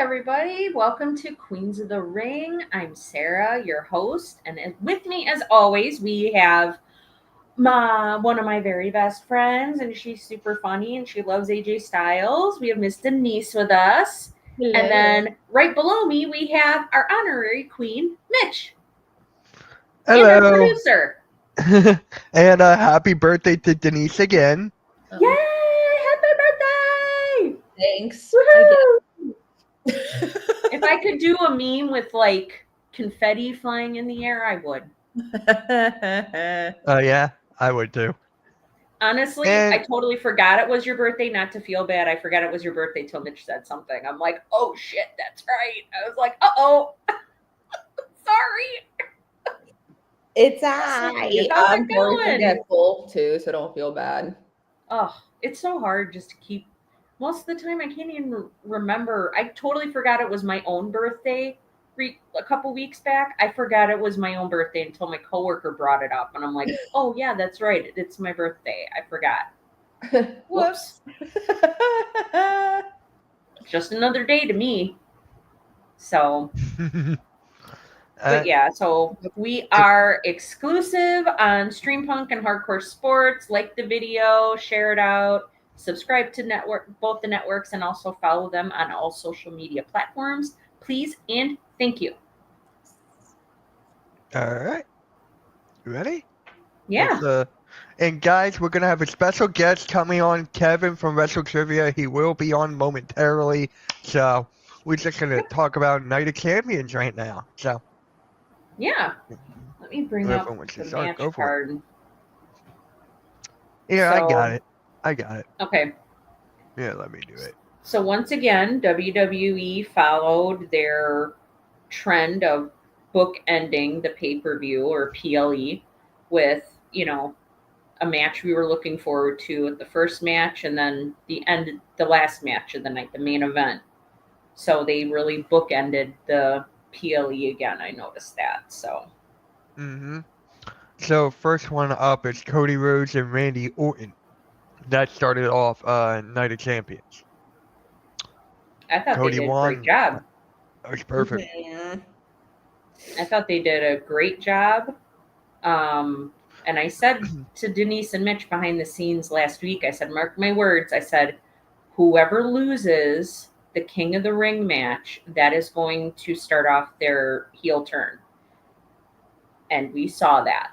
everybody. Welcome to Queens of the Ring. I'm Sarah, your host, and with me, as always, we have one of my very best friends, and she's super funny, and she loves AJ Styles. We have Miss Denise with us, Hello. and then right below me, we have our honorary queen, Mitch, and our Hello. producer. And happy birthday to Denise again. Yay! Happy birthday! Thanks. Woohoo! If I could do a meme with like confetti flying in the air, I would. Yeah, I would too. Honestly, I totally forgot it was your birthday. Not to feel bad, I forgot it was your birthday till Mitch said something. I'm like, oh shit, that's right. I was like, uh-oh. Sorry. It's alright. How's I'm it very going? forgetful too, so don't feel bad. Oh, it's so hard just to keep. Most of the time, I can't even remember. I totally forgot it was my own birthday a couple weeks back. I forgot it was my own birthday until my coworker brought it up, and I'm like, oh yeah, that's right. It's my birthday. I forgot. Whoops. Just another day to me. So, but yeah, so we are exclusive on Streampunk and Hardcore Sports. Like the video, share it out, subscribe to both the networks, and also follow them on all social media platforms. Please and thank you. All right. You ready? Yeah. And guys, we're going to have a special guest coming on, Kevin from WrestleTrivia. He will be on momentarily. So we're just going to talk about Night of Champions right now. So yeah. Let me bring up the match card. Yeah, I got it. Okay. Yeah, let me do it. So once again, WWE followed their trend of bookending the pay-per-view or PLE with, a match we were looking forward to at the first match and then the last match of the night, the main event. So they really bookended the PLE again. I noticed that. So. So first one up is Cody Rhodes and Randy Orton. That started off Night of Champions. I thought Cody they did a great job. That was perfect. I thought they did a great job. And I said to Denise and Mitch behind the scenes last week, I said, mark my words, I said, whoever loses the King of the Ring match, that is going to start off their heel turn. And we saw that.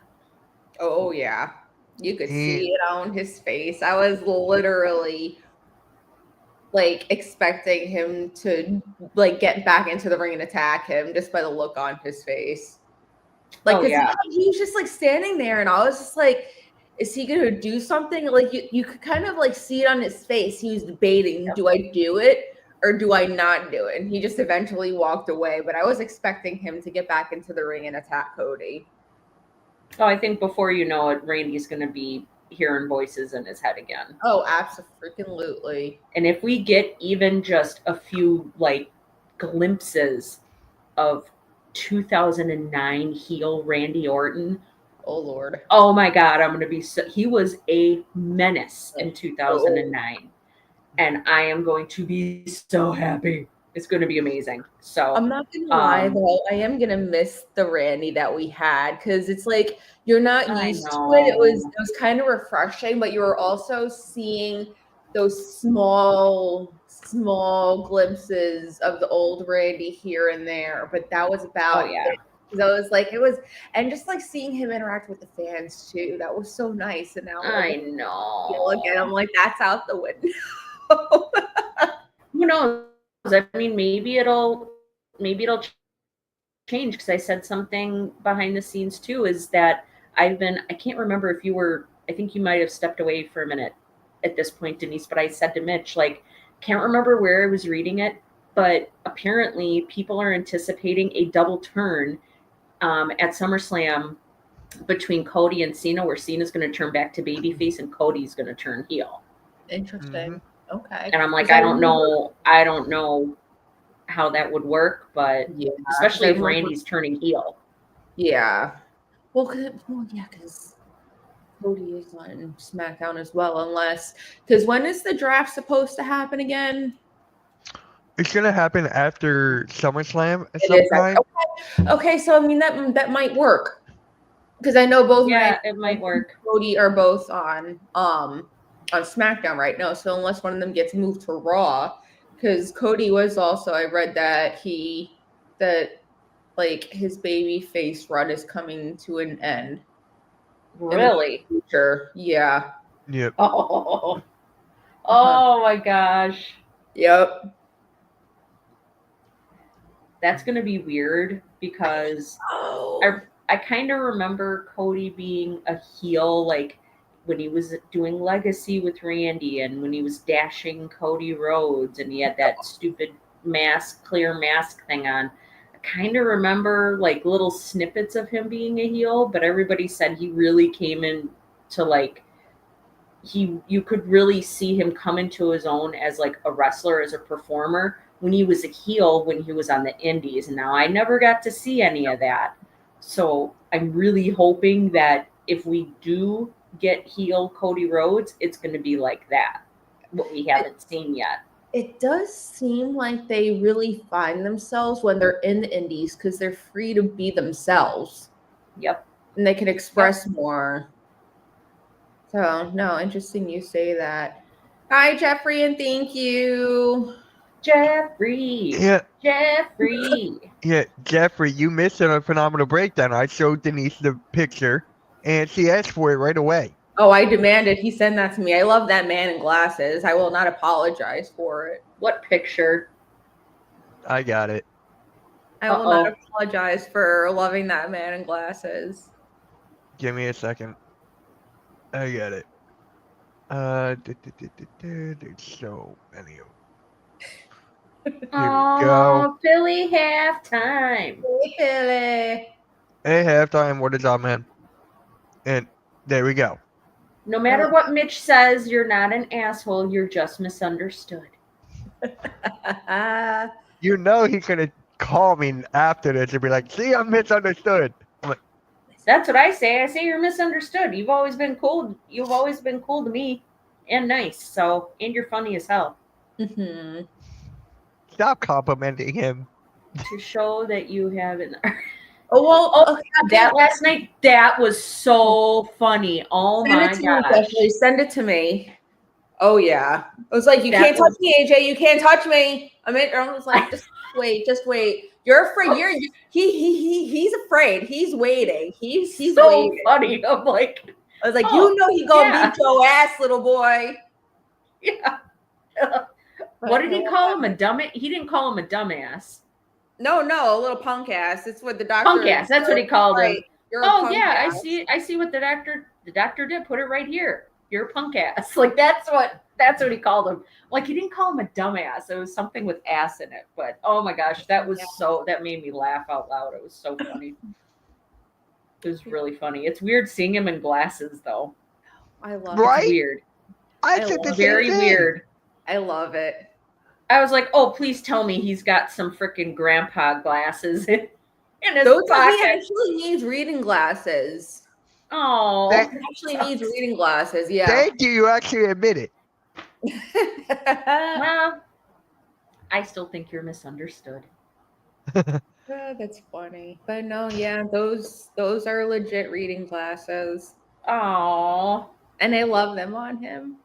Oh, yeah. You could see it on his face. I was literally expecting him to get back into the ring and attack him just by the look on his face. He was just standing there, and I was just like, is he gonna do something? You could kind of see it on his face. He was debating, do I do it or do I not do it? And he just eventually walked away. But I was expecting him to get back into the ring and attack Cody. Oh, I think before you know it, Randy's gonna be hearing voices in his head again. Oh, absolutely. And if we get even just a few glimpses of 2009 heel Randy Orton. Oh Lord. Oh my God, I'm gonna be he was a menace in 2009. And I am going to be so happy. It's gonna be amazing. So I'm not gonna lie though, I am gonna miss the Randy that we had because it's you're not used to it. It was kind of refreshing, but you were also seeing those small glimpses of the old Randy here and there, but that was about it. So it was, and just seeing him interact with the fans too, that was so nice. And now I know. Look at him that's out the window. Who knows? I mean, maybe it'll change because I said something behind the scenes too. Is that I can't remember if you were. I think you might have stepped away for a minute at this point, Denise. But I said to Mitch, can't remember where I was reading it, but apparently people are anticipating a double turn at SummerSlam between Cody and Cena, where Cena's going to turn back to babyface and Cody's going to turn heel. Interesting. Okay. And I'm like, I don't know how that would work, but especially if Randy's turning heel. Yeah. Well, because Cody is on SmackDown as well, because when is the draft supposed to happen again? It's gonna happen after SummerSlam at It some is. time. Okay, so I mean that might work because I know both Yeah, Randy it might and work. Cody are both on SmackDown right now. So unless one of them gets moved to Raw, because Cody was also, I read that like his baby face run is coming to an end. Really? Future. Yeah. Yep. Oh, oh my gosh. Yep. That's gonna be weird because Oh. I kind of remember Cody being a heel, like when he was doing Legacy with Randy and when he was dashing Cody Rhodes and he had that stupid mask, clear mask thing on. I kind of remember like little snippets of him being a heel, but everybody said he really came in to like you could really see him come into his own as like a wrestler, as a performer when he was a heel when he was on the indies. And now I never got to see any of that. So I'm really hoping that if we do get heel Cody Rhodes, it's going to be like that, what we haven't seen yet. It does seem like they really find themselves when they're in the indies because they're free to be themselves. Yep. And they can express more. So, no, interesting you say that. Hi, Jeffrey, and thank you. Jeffrey. Yeah. Jeffrey. Yeah, Jeffrey, you missed a phenomenal breakdown. I showed Denise the picture, and she asked for it right away. Oh, I demanded he send that to me. I love that man in glasses. I will not apologize for it. What picture? I got it. I will not apologize for loving that man in glasses. Give me a second. I got it. There's so many of them. Here we go. Philly halftime. Hey, Billy. Hey, halftime, what is up, man? And there we go. No matter what Mitch says, you're not an asshole. You're just misunderstood. You know he's gonna call me after this and be like, "See, I'm misunderstood." I'm like, That's what I say. I say you're misunderstood. You've always been cool. You've always been cool to me and nice. So, and you're funny as hell. Mm-hmm. stop complimenting him. To show that you haven't. Oh, well, that last night, that was so funny. Oh my gosh. Send it to me. Oh, yeah. It was like, you can't touch me, AJ. You can't touch me. I was like, just wait. You're afraid. He's afraid. He's waiting. He's so waiting. Funny. I'm like, I was like, he gonna beat your ass, little boy. Yeah. What did he call him? A dumbass? He didn't call him a dumbass. No, a little punk ass. It's what the doctor. Punk ass. That's what he called him. Oh yeah, ass. I see what the doctor did. Put it right here. You're a punk ass. Like that's what he called him. Like he didn't call him a dumbass. It was something with ass in it. But oh my gosh, that made me laugh out loud. It was so funny. It was really funny. It's weird seeing him in glasses though. I love it. It's weird. It's very weird. I love it. I was like, oh, please tell me he's got some freaking grandpa glasses in his pocket. He actually needs reading glasses. Oh, he actually needs reading glasses. Yeah. Thank you. You actually admit it. Well, I still think you're misunderstood. That's funny. But no, yeah, those are legit reading glasses. Oh, and I love them on him.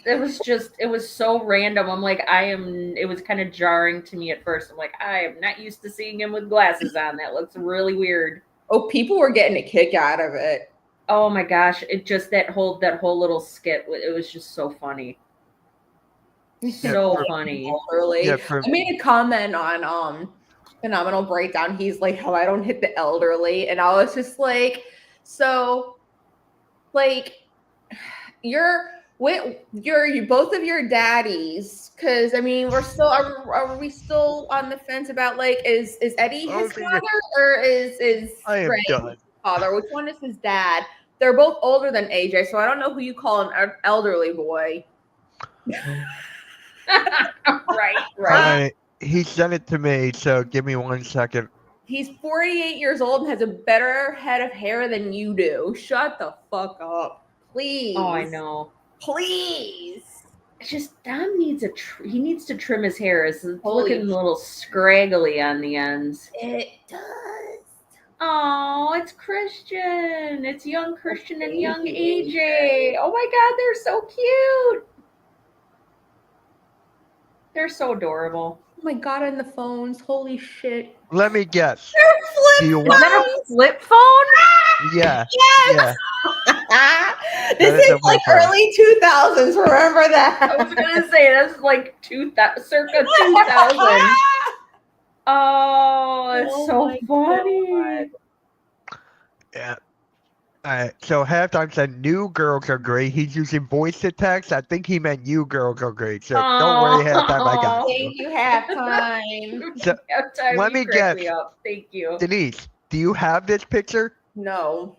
It was so random. I'm like, it was kind of jarring to me at first. I'm like, I am not used to seeing him with glasses on. That looks really weird. Oh, people were getting a kick out of it. Oh my gosh. It just, that whole little skit, it was just so funny. So funny. I made a comment on Phenomenal Breakdown. He's like, how I don't hit the elderly. And I was just like, so like you're both of your daddies, because I mean we're still are we still on the fence about like is Eddie his father or is Ray's father? Which one is his dad? They're both older than AJ, so I don't know who you call an elderly boy. Right. He sent it to me, so give me 1 second. He's 48 years old and has a better head of hair than you do. Shut the fuck up, please. Oh, I know. Please. It's just Dom needs he needs to trim his hair. It's Holy looking a little scraggly on the ends. It does. Oh, it's Christian. It's young Christian and young Baby AJ. Oh my God, they're so cute. They're so adorable. Oh my God, on the phones. Holy shit. Let me guess. They're Do you flip want? Is that a flip phone? Yeah. Yes. Yeah. This That is is a like flip phone. early 2000s. Remember that? I was gonna say that's like circa 2000. Oh, it's Oh so my funny. Yeah. All right. So halftime said new girls are great. He's using voice to text. I think he meant you girls are great. So don't worry, halftime. I got you. Thank you, halftime. So, Halftime, let you me crack me guess. up. Thank you. Denise, do you have this picture? No.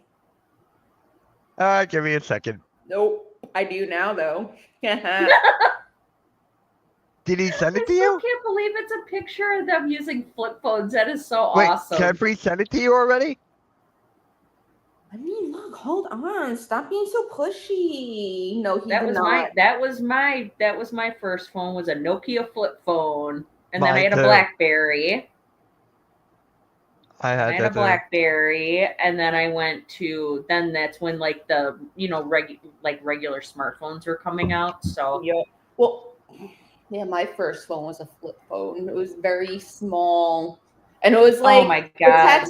Give me a second. Nope. I do now, though. Did he send I it to still you? can't believe it's a picture of them using flip phones. That is so Wait, awesome. Jeffrey sent it to you already? I mean, look, hold on. Stop being so pushy. No, he That did was not. my first phone was a Nokia flip phone, and then I Mine had a too. BlackBerry. I I had had a that too. BlackBerry, and then I went to. Then that's when like the regular smartphones were coming out. So Yeah. Well, yeah, my first phone was a flip phone. It was very small. And it was like oh my God,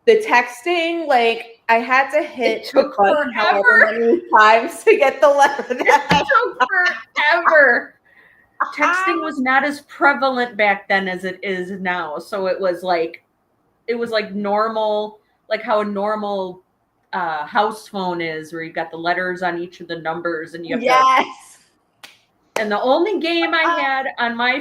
the texting, like I had to hit it the took button however forever. many times to get the letter It that took forever. Texting was not as prevalent back then as it is now. So it was like normal, like how a normal house phone is, where you've got the letters on each of the numbers, and you have to. Yes. And the only game I had on my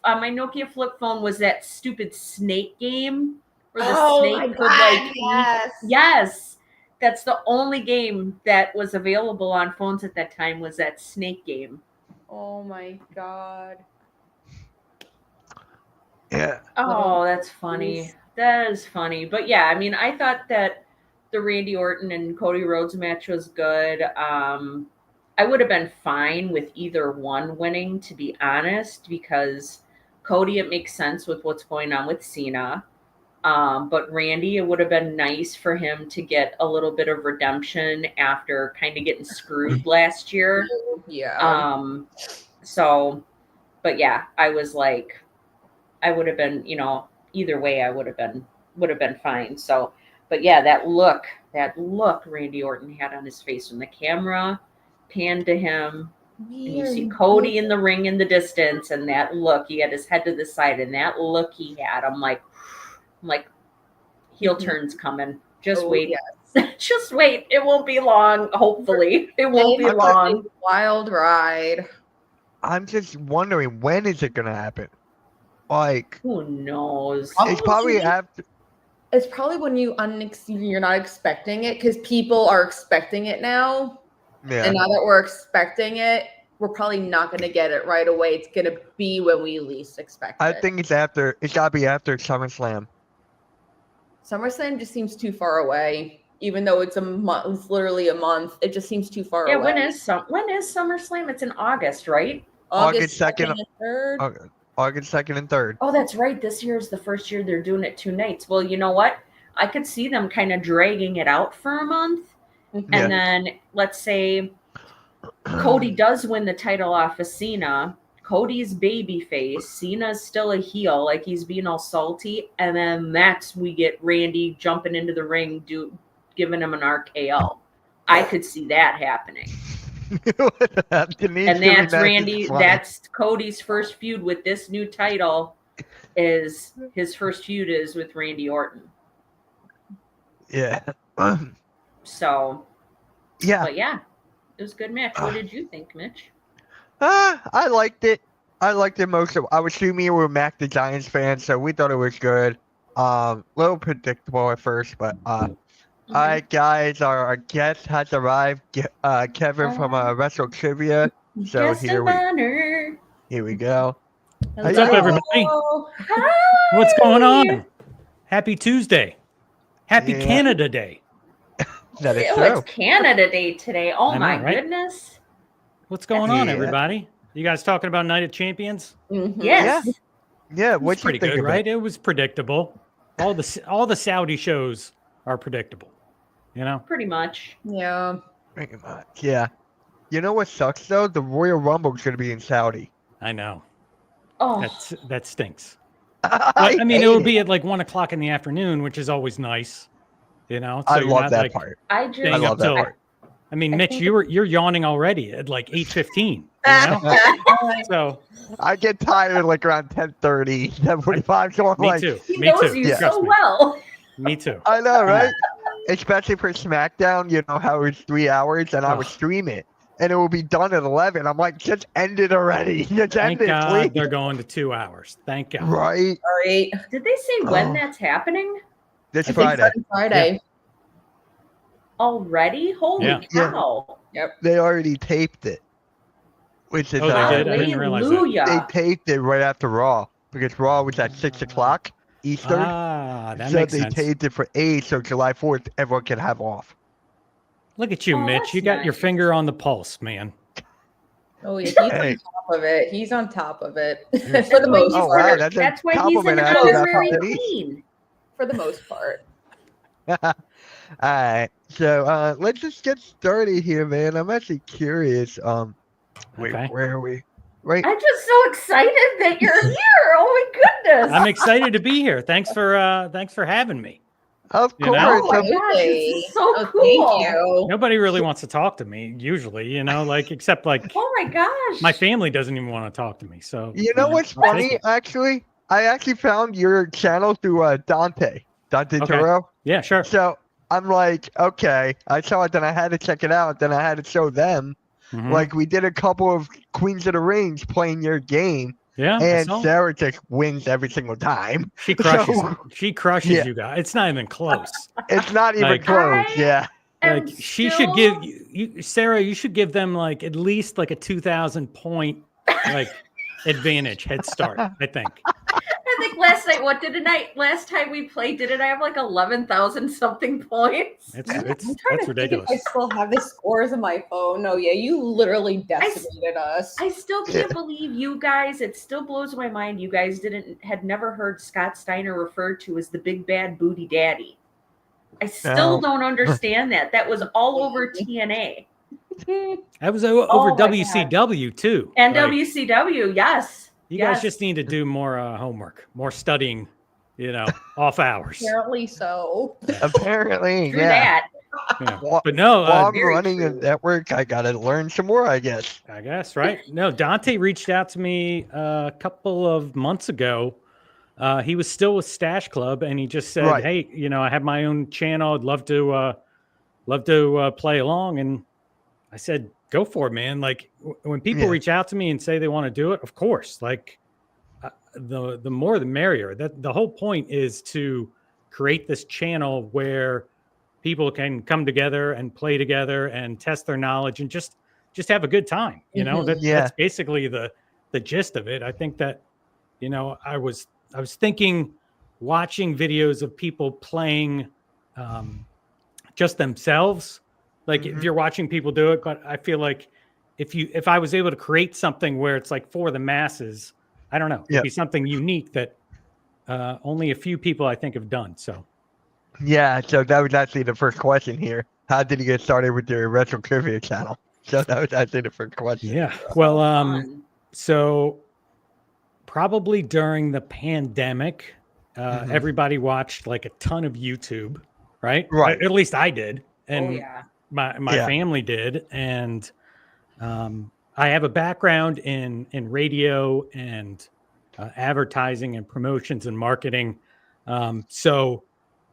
Nokia flip phone was that stupid snake game where the Oh my snake could God, eat. yes. Yes, that's the only game that was available on phones at that time, was that snake game. Oh my God. Yeah. Oh, that's funny. That is funny. But yeah, I mean, I thought that the Randy Orton and Cody Rhodes match was good. I would have been fine with either one winning, to be honest, because Cody, it makes sense with what's going on with Cena. But Randy, it would have been nice for him to get a little bit of redemption after kind of getting screwed last year. Yeah. So, but yeah, I was like, I would have been, either way, I would have been fine. So, but yeah, that look Randy Orton had on his face when the camera panned to him, and you see Cody in the ring in the distance, and that look, he had his head to the side, and that look he had, I'm like, heel turn's coming. Just wait. Yes. Just wait. It won't be long. Hopefully, it won't be long. Wild ride. I'm just wondering, when is it gonna happen? Like, Who knows? it's probably after. It's probably when you're not expecting it, because people are expecting it now. Yeah. And now that we're expecting it, we're probably not going to get it right away. It's going to be when we least expect it. I think it's after. It's gotta be after SummerSlam. SummerSlam just seems too far away, even though it's a month. It's literally a month. It just seems too far away. When is SummerSlam? It's in August, right? August 2nd and 3rd. Okay. August 2nd and 3rd. Oh, that's right. This year is the first year they're doing it 2 nights. Well, you know what? I could see them kind of dragging it out for a month. Mm-hmm. And then let's say Cody does win the title off of Cena. Cody's babyface. Cena's still a heel, like he's being all salty. And then we get Randy jumping into the ring, giving him an RKO. I could see that happening. And that's Randy. That's Cody's first feud with this new title. His first feud is with Randy Orton. Yeah. So. Yeah. But yeah, it was a good match. What did you think, Mitch? I liked it. I liked it most of. I was assuming you were Mac the Giants fan, so we thought it was good. Little predictable at first, but All right, guys, our guest has arrived. Kevin from WrestleTrivia. So Guest of honor. Here we go. What's up, everybody? Hi. What's going on? Happy Tuesday. Happy Canada Day. That is true. It's Canada Day today. Oh my goodness. What's going on, everybody? You guys talking about Night of Champions? Mhm. Yes. Yeah, It was what you pretty think good, of right? it? It was predictable. All the Saudi shows are predictable. You know? Pretty much. Yeah. Pretty much, yeah. You know what sucks though? The Royal Rumble's gonna be in Saudi. I know. Oh, That stinks. I But I mean, it hate would be at like 1:00 in the afternoon, which is always nice. You know, so I you're love not that like part. I just. staying I up love that till. part. I mean, I Mitch, think you're yawning already at like 8:15. You know, so I get tired like around 10:30, 10:45. So I'm me like, too. He Me knows too. you Trust so me. well. Me too. I know, right? Especially for SmackDown, you know how it's 3 hours, and I would Ugh. stream it, and it will be done at 11. I'm like, just end it already. Just Thank end it, God please. they're going to 2 hours. Thank God. Right? All right. Did they say when Oh. that's happening This I think Friday. starting Friday. already? Holy Yeah. Yeah. cow! They already taped it, which is Oh, they did? I didn't realize that. they Hallelujah! taped it right after Raw because Raw was at 6 o'clock Eastern. Ah, that So makes they sense. taped it for 8, so July 4th, everyone can have off. Look at you, Oh, Mitch. that's You got your nice. finger on the pulse, man. Oh yeah, he's Hey. on top of it. He's on top of it Yes. for the why most he's- Oh, wow, part. that's a That's why he's compliment an after that honorary from Denise. queen. For the most part. All right, so let's just get started here, man. I'm actually curious. Wait, Okay. where are we? Right. I'm just so excited that you're here. Oh my goodness! I'm excited to be here. Thanks for having me. Of You know? course. Oh my of- gosh, this is so Oh, cool. Thank you. Nobody really wants to talk to me usually, you know, like except like Oh my gosh! my family doesn't even want to talk to me. So You know what's I'll take funny? it. Actually, I actually found your channel through Dante Okay. Turo. Yeah, sure. So I'm like, okay, I saw it, then I had to check it out, then I had to show them. Mhm. Like we did a couple of Queens of the Rings playing your game, Yeah, I and saw. Sarah just wins every single time. She crushes. So- She crushes Yeah. you guys. It's not even close. It's not even Like- close. I- Yeah. I'm Like she still- should give you, Sarah. You should give them like at least like a 2,000 point like advantage head start. I think. I think last time we played, didn't I have like 11,000 something points? It's I'm trying that's to think ridiculous. if I still have the scores on my phone. No, yeah, you literally decimated us. I still can't believe you guys. It still blows my mind. You guys had never heard Scott Steiner referred to as the big bad booty daddy. I still No. don't understand that. That was all over TNA That was Oh over my God. WCW too. and Like, WCW. Yes, you yes. guys just need to do more homework, more studying. You know, off hours. Apparently so. Apparently, Through yeah. that. Yeah. While But no, I'm very running a true. network, I gotta learn some more, I guess. I guess, right? No, Dante reached out to me a couple of months ago. He was still with Stash Club, and he just said, Right. "Hey, you know, I have my own channel. I'd love to play along." And I said, "Go for it, man!" Like when people Yeah. reach out to me and say they want to do it, of course. Like the more the merrier. That the whole point is to create this channel where people can come together and play together and test their knowledge and just have a good time. You know, Mhm. Yeah. that's basically the gist of it. I think that, you know, I was thinking watching videos of people playing just themselves. Like if Mhm. you're watching people do it, but I feel like if I was able to create something where it's like for the masses, I don't know, it'd Yep. be something unique that only a few people I think have done. So Yeah, so that was actually the first question here. How did you get started with your WrestleTrivia channel? So that was actually the first question. yeah, well, Fun. so probably during the pandemic, Mhm. everybody watched like a ton of YouTube, right? Right. At least I did, and Oh yeah. my Yeah. family did, and I have a background in radio and advertising and promotions and marketing. So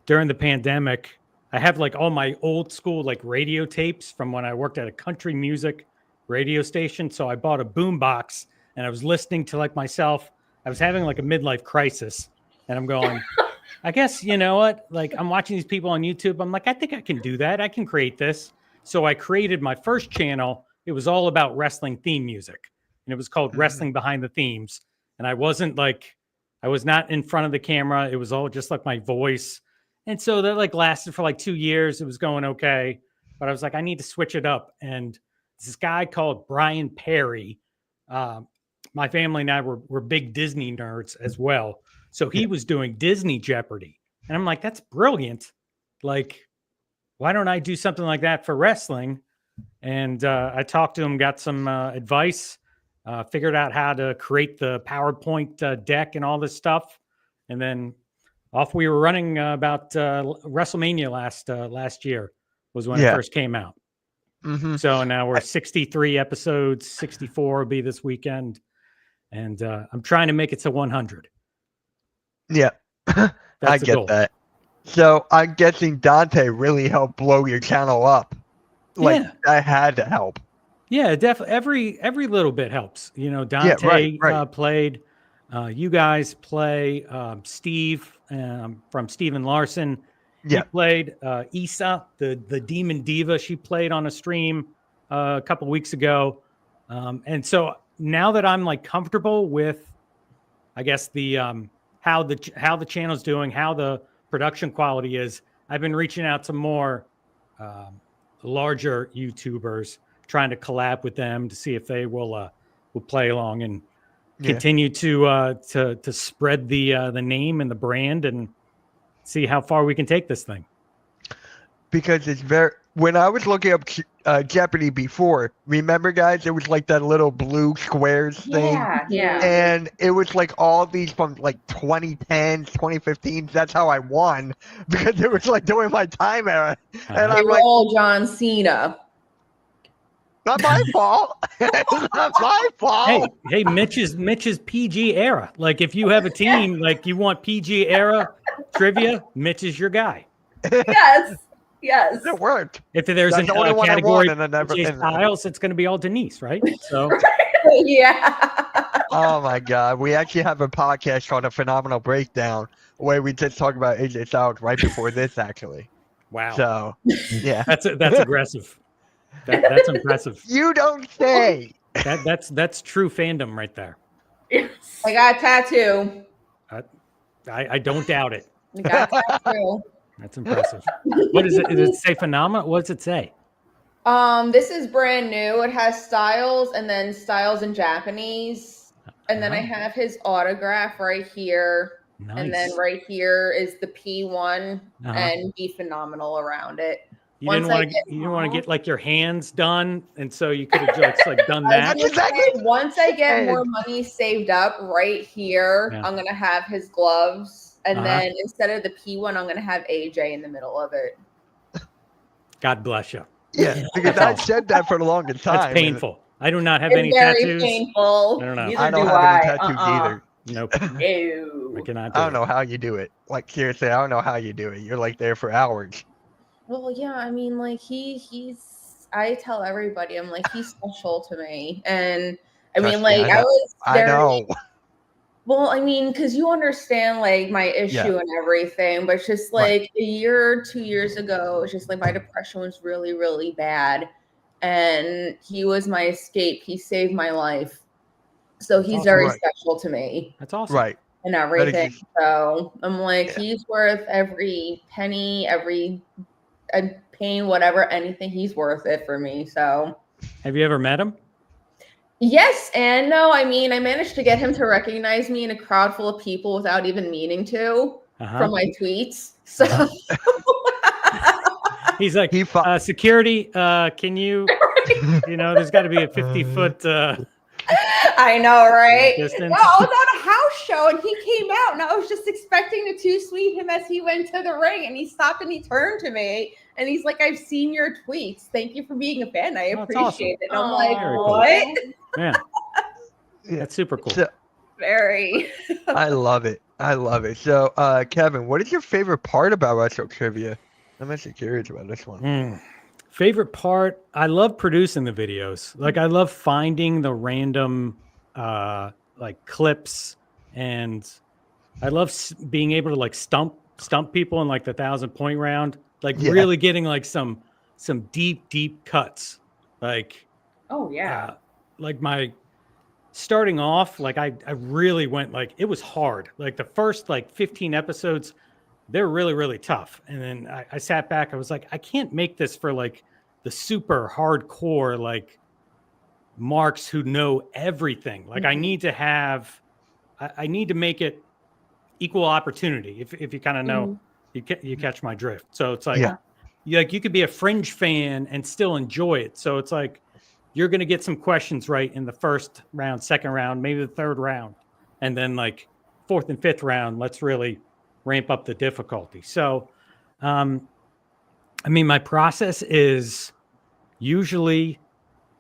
during the pandemic, I have like all my old school like radio tapes from when I worked at a country music radio station. So I bought a boom box and I was listening to like myself. I was having like a midlife crisis, and I'm going, I guess, you know what? Like I'm watching these people on YouTube. I'm like, I think I can do that. I can create this. So I created my first channel. It was all about wrestling theme music, and it was called Mhm. Wrestling Behind the Themes. And I was not in front of the camera. It was all just like my voice. And so that like lasted for like 2 years. It was going okay. But I was like, I need to switch it up. And this guy called Brian Perry my family and I were big Disney nerds as well. So he was doing Disney Jeopardy. And I'm like, that's brilliant. Like, why don't I do something like that for wrestling? And I talked to him, got some advice, figured out how to create the PowerPoint deck and all this stuff. And then off we were running about WrestleMania last year was when it first came out. Mm-hmm. So now we're 63 episodes, 64 will be this weekend. And I'm trying to make it to 100. Yeah, I get goal. that. So I'm guessing Dante really helped blow your channel up. Like I had to help. Yeah, definitely. Every little bit helps. You know, Dante played. You guys play. Steve from Steven Larson. Yeah. He played. Issa, the Demon Diva. She played on a stream a couple of weeks ago. And so now that I'm like comfortable with, I guess the how the channel's doing, how the production quality is, I've been reaching out to more larger YouTubers, trying to collab with them to see if they will play along and continue to spread the name and the brand and see how far we can take this thing. Because it's when I was looking up Jeopardy before, remember guys, it was like that little blue squares thing. Yeah. And it was like all these from like 2010, 2015. That's how I won, because it was like during my time era. And they I'm were like, all John Cena. Not my fault. It's not my fault. Hey, Mitch's PG era. Like if you have a team, like you want PG era trivia, Mitch is your guy. Yes. It worked. If there's a category styles, it's going to be all Denise, right? So yeah. Oh my God, we actually have a podcast called A Phenomenal Breakdown where we just talk about AJ Styles right before this, actually. Wow. So yeah, that's aggressive. That's impressive. You don't say. That's true fandom right there. Yes. I got a tattoo. I don't doubt it. I got a tattoo. That's impressive. What is it? Does it say phenomenal? What does it say? This is brand new. It has Styles and then Styles in Japanese. And then I have his autograph right here. Nice. And then right here is the P1 and Be Phenomenal around it. You didn't want to get like your hands done, and so you could have just like done that. Once I get more money saved up, right here, I'm gonna have his gloves, and then instead of the P1, I'm gonna have AJ in the middle of it. God bless you. Yeah, because I said that for the longest time. That's painful. I do not have any tattoos. Painful. I don't know. I don't have any tattoos either. Nope. Ew. I cannot. I don't know how you do it. Like seriously, I don't know how you do it. You're like there for hours. Well, yeah, I mean, like he's. I tell everybody, I'm like he's special to me, and I mean, like I know. Well, I mean, because you understand like my issue and everything, but it's just like a year, 2 years ago, it's just like my depression was really, really bad, and he was my escape. He saved my life, so he's very special to me. That's awesome, right? And everything. So I'm like, he's worth every penny, every pain, whatever, anything. He's worth it for me. So, have you ever met him? Yes and no. I mean, I managed to get him to recognize me in a crowd full of people without even meaning to from my tweets. So he's like, security, can you, there's got to be a 50-foot. I know, right? Distance. No, I was on a house show and he came out and I was just expecting to two-sweet him as he went to the ring, and he stopped and he turned to me and he's like, "I've seen your tweets. Thank you for being a fan. I appreciate it." And I'm like, "What?" Cool. Yeah. That's super cool. So, very. I love it. So, Kevin, what is your favorite part about WrestleTrivia? I'm actually curious about this one. Favorite part, I love producing the videos. Like I love finding the random like clips, and I love being able to like stump people in like the 1,000-point round. Like really getting like some deep cuts. Like like my starting off, like I really went like it was hard. Like the first like 15 episodes, they're really, really tough. And then I sat back, I was like, I can't make this for like the super hardcore, like marks who know everything. Like I need to have, I need to make it equal opportunity. If you kind of know, you catch my drift. So it's like, you could be a fringe fan and still enjoy it. So it's like, you're going to get some questions right in the first round, second round, maybe the third round. And then like fourth and fifth round, let's really ramp up the difficulty. So, I mean, my process is usually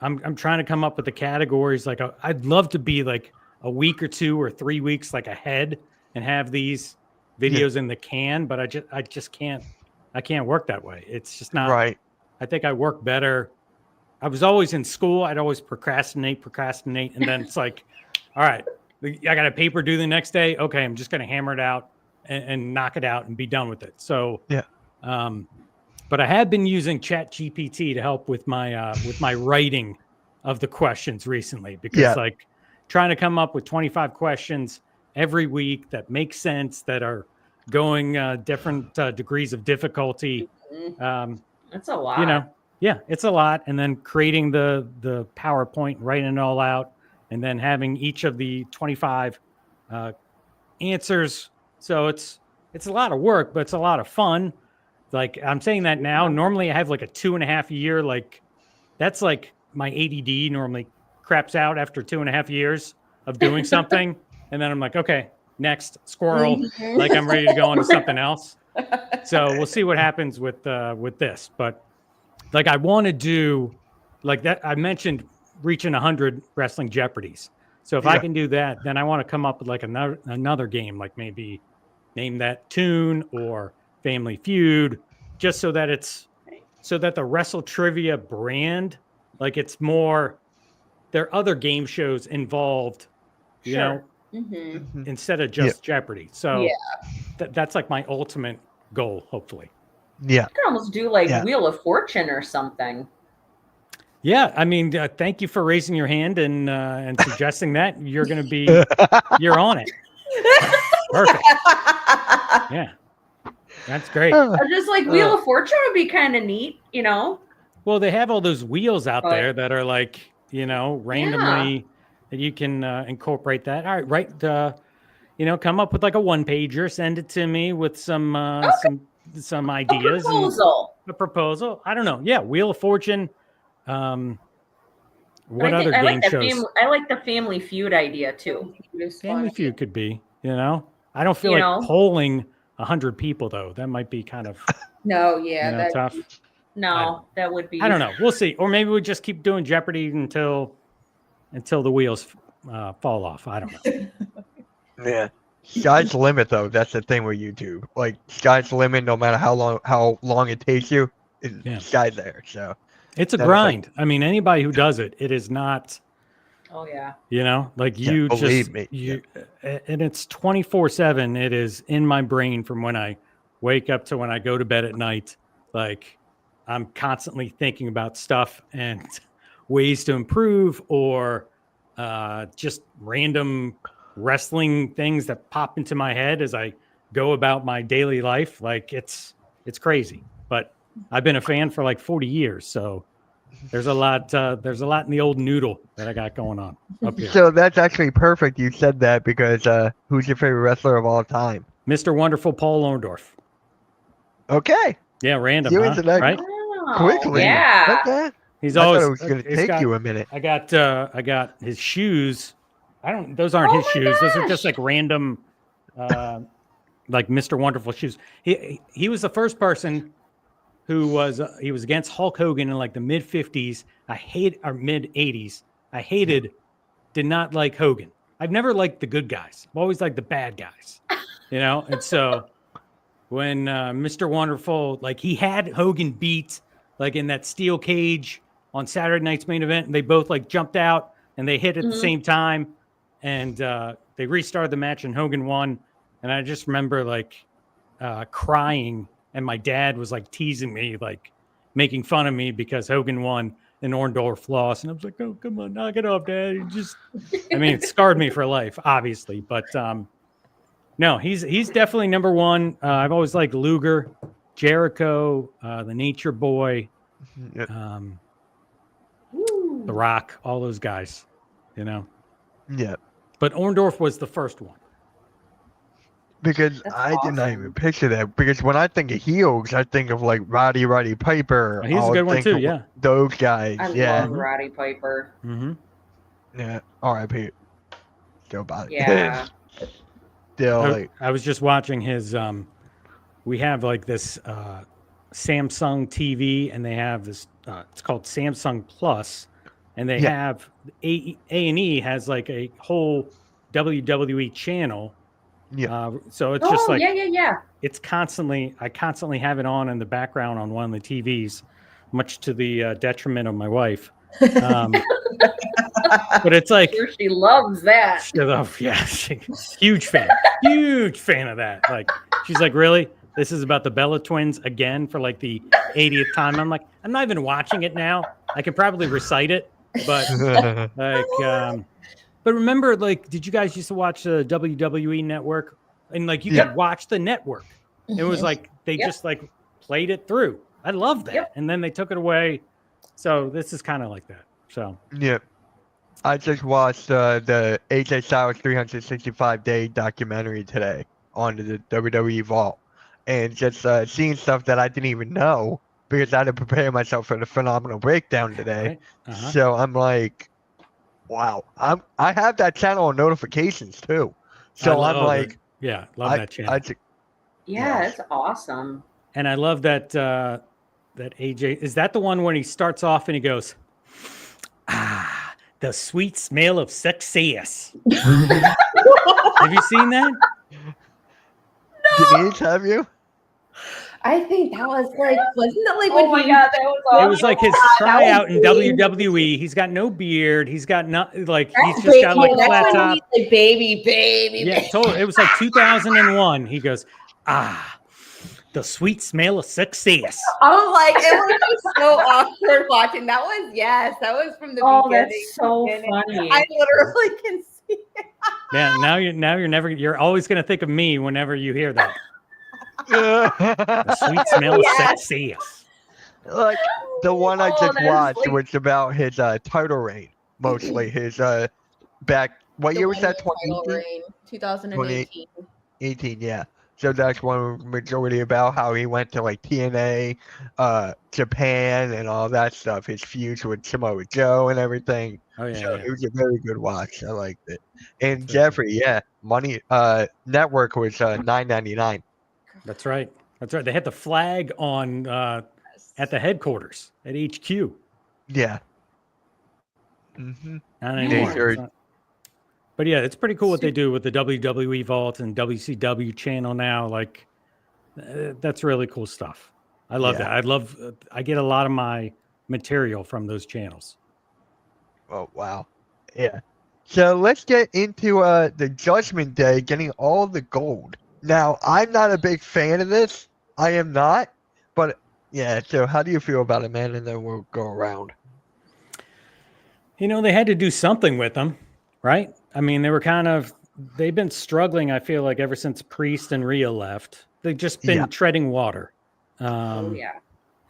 I'm trying to come up with the categories. Like I'd love to be like a week or 2 or 3 weeks like ahead and have these videos in the can, but I just can't. I can't work that way. It's just not right. I think I work better. I was always in school. I'd always procrastinate. And then it's like, all right, I got a paper due the next day. Okay, I'm just going to hammer it out and knock it out and be done with it. So, but I have been using ChatGPT to help with my writing of the questions recently, because like trying to come up with 25 questions every week that make sense, that are going different degrees of difficulty. That's a lot. You know, yeah, it's a lot. And then creating the PowerPoint, writing it all out, and then having each of the 25 answers. So it's a lot of work, but it's a lot of fun. Like I'm saying that now. Normally I have like a 2.5 year, like that's like my ADD normally craps out after 2.5 years of doing something. And then I'm like, okay, next squirrel, like I'm ready to go on to something else. So we'll see what happens with this. But like I want to do like that. I mentioned reaching 100 wrestling Jeopardies. So if I can do that, then I want to come up with like another game, like maybe Name That Tune or Family Feud, just so that the WrestleTrivia brand, like it's more, there are other game shows involved, you know, instead of just Jeopardy. So that's like my ultimate goal, hopefully. You could almost do like Wheel of Fortune or something. Yeah, I mean, thank you for raising your hand and suggesting that. You're going to be, you're on it. Perfect. Yeah, that's great. Just like Wheel of Fortune would be kind of neat, you know? Well, they have all those wheels out there that are like, you know, randomly that you can incorporate that. All right, you know, come up with like a 1-pager, send it to me with some ideas. A proposal. I don't know. Yeah, Wheel of Fortune. What other game shows? I like the Family Feud idea too. Family Feud could be, you know. I don't feel like polling 100 people though. That might be kind of that's tough. No, that would be. I don't know. We'll see. Or maybe we just keep doing Jeopardy until the wheels fall off. I don't know. Yeah. Sky's the limit though. That's the thing with YouTube. Like sky's the limit. No matter how long it takes you, sky's there. So it's a grind. I mean, anybody who does it, it is not. Oh yeah. You know, like you believe just me. And it's 24/7. It is in my brain from when I wake up to when I go to bed at night. Like I'm constantly thinking about stuff and ways to improve, or just random wrestling things that pop into my head as I go about my daily life. Like it's crazy, but I've been a fan for like 40 years. So there's a lot in the old noodle that I got going on up here. So that's actually perfect. You said that because who's your favorite wrestler of all time? Mr. Wonderful Paul Orndorff. Okay. Yeah. Random, right? Quickly. Yeah. Okay. He's I always thought it was going to take you a minute. I got his shoes. Those aren't his shoes. Gosh. Those are just like random, like Mr. Wonderful shoes. He was the first person who was against Hulk Hogan in like the mid 50s. Or mid 80s. Did not like Hogan. I've never liked the good guys. I've always liked the bad guys, you know? And so when Mr. Wonderful, like he had Hogan beat like in that steel cage on Saturday Night's Main Event, and they both like jumped out and they hit at the same time. And they restarted the match and Hogan won. And I just remember like crying, and my dad was like teasing me, like making fun of me because Hogan won and Orndorff lost. And I was like, oh, come on, knock it off, Dad. It scarred me for life, obviously. But no, he's definitely number one. I've always liked Luger, Jericho, the Nature Boy. The Rock, all those guys, you know. Yeah. But Orndorff was the first one. Because That's I did not awesome. even picture that. Because when I think of heels, I think of like Roddy Piper. He's a I'll good one think too, of yeah. those guys. I yeah. love Roddy Piper. Mm-hmm. Yeah. R.I.P. Joe Biden. Yeah. Still, I was just watching his. We have like this Samsung TV, and they have this. It's called Samsung Plus, and they have A&E has like a whole WWE channel. Yeah. So it's just like yeah. It's constantly. I constantly have it on in the background on one of the TVs, much to the detriment of my wife. But it's like Sure, she loves that. huge fan of that. Like she's like, really? This is about the Bella twins again for like the 80th time. I'm like, I'm not even watching it now. I can probably recite it, but like, but remember, like, did you guys used to watch the WWE Network? And like, you could watch the network. It was like they just like played it through. I love that. Yep. And then they took it away. So this is kind of like that. So yeah. I just watched the AJ Styles 365-day documentary today on the WWE Vault, and just seeing stuff that I didn't even know because I had to prepare myself for the phenomenal breakdown today. Right. So I'm like, wow, I have that channel on notifications too. So I'm like, love that channel. It's awesome. And I love that that AJ, is that the one when he starts off and he goes, the sweet smell of success. Have you seen that? Denise, have you? I think that was like, wasn't that like Oh my God, that was awesome. It was like his tryout in WWE. He's got no beard. He's got not like he's just got like flat top. Like baby. Yeah, totally. It was like 2001. He goes, the sweet smell of success. I'm like, it was so awkward watching. That was from the beginning. Oh, that's so funny. I literally can see it. Yeah, you're always gonna think of me whenever you hear that. The sweet smell of success. Like the one I just watched was about his title reign, mostly his back. What year was that? 2018. 2018. 18, yeah. So that's one majority about how he went to like TNA, Japan, and all that stuff. His feuds with Samoa Joe and everything. Oh yeah, so it was a very good watch. I liked it. And That's Jeffrey, Money Network was $9.99. That's right. They had the flag on at the headquarters at HQ. Yeah. Mm-hmm. Not anymore. But yeah, it's pretty cool what they do with the WWE Vault and WCW channel now. Like, that's really cool stuff. I love that. I get a lot of my material from those channels. Oh, wow. Yeah. So let's get into the Judgment Day getting all the gold. Now, I'm not a big fan of this. I am not. But yeah, so how do you feel about it, man? And then we'll go around. You know, they had to do something with them, right? I mean, they've been struggling, I feel like, ever since Priest and Rhea left. They've just been treading water. And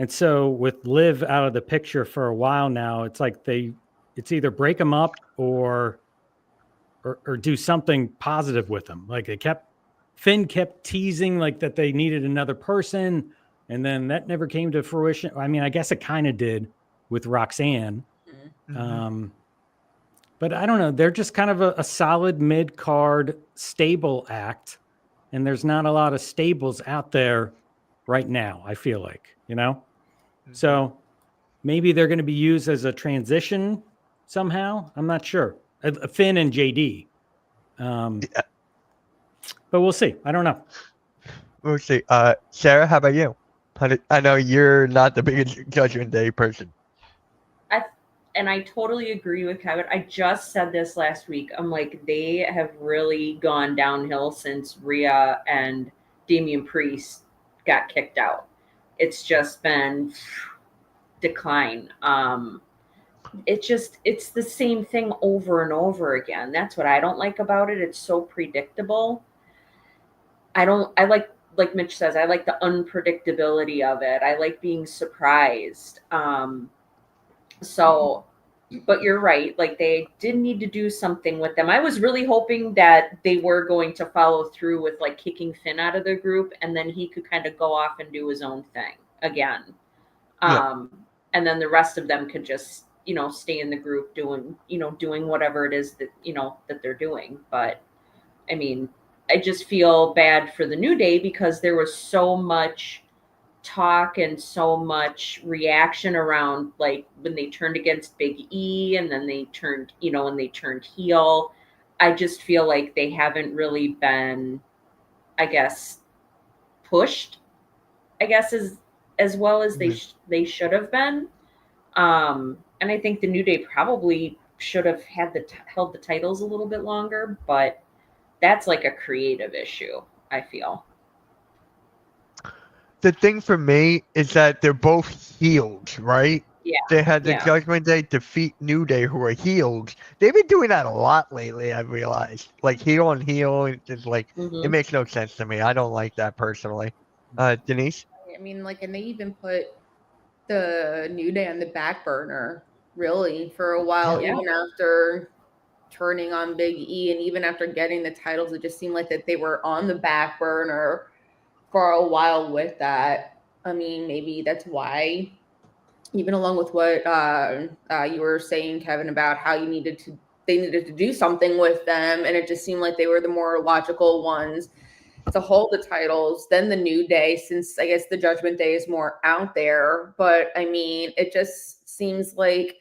so with Liv out of the picture for a while now, it's like it's either break them up or do something positive with them. Like Finn kept teasing like that they needed another person, and then that never came to fruition. I mean, I guess it kind of did with Roxanne. Mm-hmm. But I don't know. They're just kind of a solid mid-card stable act, and there's not a lot of stables out there right now, I feel like, you know? Mm-hmm. So maybe they're going to be used as a transition somehow. I'm not sure. Finn and JD. But we'll see. I don't know. We'll see. Sarah, how about you? I know you're not the biggest Judgment Day person. And I totally agree with Kevin. I just said this last week. I'm like, they have really gone downhill since Rhea and Damian Priest got kicked out. It's just been decline. It's the same thing over and over again. That's what I don't like about it. It's so predictable. I like Mitch says, I like the unpredictability of it. I like being surprised. So But you're right. Like they did need to do something with them. I was really hoping that they were going to follow through with like kicking Finn out of the group, and then he could kind of go off and do his own thing again. Yeah. And then the rest of them could just, stay in the group doing whatever it is that, that they're doing. But I mean, I just feel bad for the New Day because there was so much talk and so much reaction around like when they turned against Big E and then they turned, when they turned heel. I just feel like they haven't really been, I guess, pushed, I guess, as well as they should have been. And I think the New Day probably should have held the titles a little bit longer, but that's like a creative issue, I feel. The thing for me is that they're both healed, right? Yeah. They had the Judgment Day defeat New Day, who are healed. They've been doing that a lot lately, I've realized. Like heel on heel, it's like it makes no sense to me. I don't like that personally. Denise? I mean, like, and they even put the New Day on the back burner, really, for a while, even after turning on Big E and even after getting the titles, it just seemed like that they were on the back burner for a while with that. I mean, maybe that's why, even along with what you were saying, Kevin, about how they needed to do something with them, and it just seemed like they were the more logical ones to hold the titles than the New Day, since I guess the Judgment Day is more out there. But I mean, it just seems like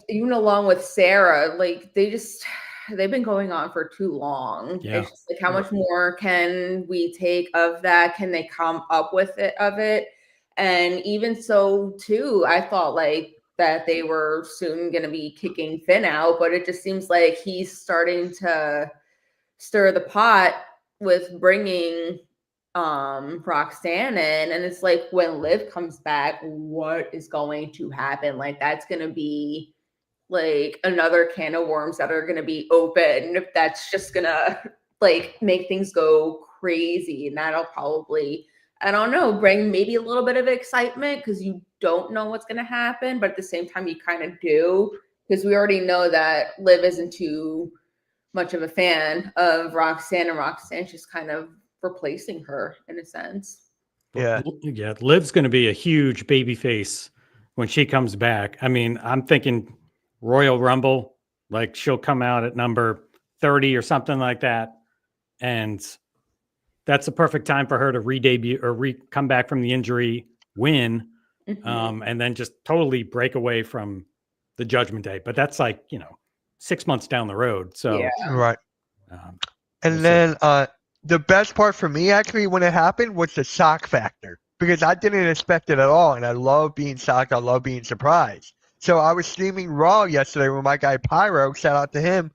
even along with Sarah, like they've been going on for too long. Yeah. It's just like, how much more can we take of that? Can they come up with it? And even so, too, I thought like that they were soon going to be kicking Finn out, but it just seems like he's starting to stir the pot with bringing Roxanne in, and it's like when Liv comes back, what is going to happen? Like that's going to be like another can of worms that are going to be open. That's just going to like make things go crazy, and that'll probably, I don't know, bring maybe a little bit of excitement because you don't know what's going to happen, but at the same time you kind of do, because we already know that Liv isn't too much of a fan of Roxanne, and Roxanne's just kind of replacing her in a sense. Yeah. Liv's going to be a huge baby face when she comes back. I mean, I'm thinking Royal Rumble, like she'll come out at number 30 or something like that. And that's the perfect time for her to re-debut or come back from the injury, win, and then just totally break away from the Judgment Day. But that's like, 6 months down the road. So, right. And then the best part for me, actually, when it happened was the shock factor, because I didn't expect it at all. And I love being shocked. I love being surprised. So I was streaming Raw yesterday with my guy Pyro. Shout out to him.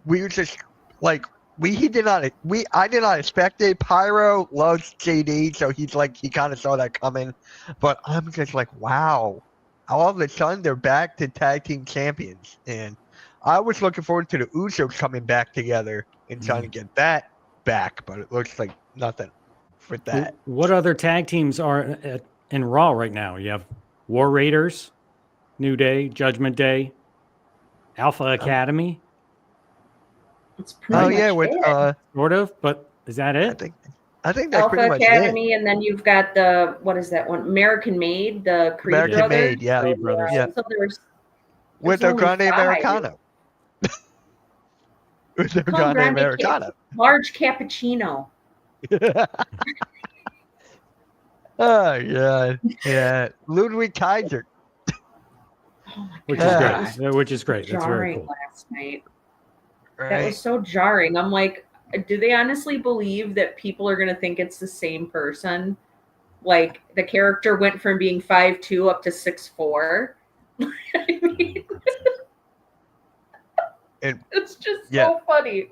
We were just like, I did not expect it. Pyro loves JD, so he kind of saw that coming. But I'm just like, wow. All of a sudden, they're back to tag team champions. And I was looking forward to the Usos coming back together and trying to get that back, but it looks like nothing for that. What other tag teams are in Raw right now? You have War Raiders, New Day, Judgment Day, Alpha Academy. It's pretty much with sort of, but is that it? I think that's Alpha pretty much Academy, it. and then you've got what is that one? American Made, the Creed American Brothers. Made, yeah. Creed Brothers. Yeah. So With a Grande Americano. With a Grande Americano. Large cappuccino. Oh, yeah. Yeah. Ludwig Kaiser. Oh my Which God. is great. Which is great. That's very cool. Last night. Right. That was so jarring. I'm like, do they honestly believe that people are going to think it's the same person? Like the character went from being 5'2" up to 6'4". I mean, it's just so funny.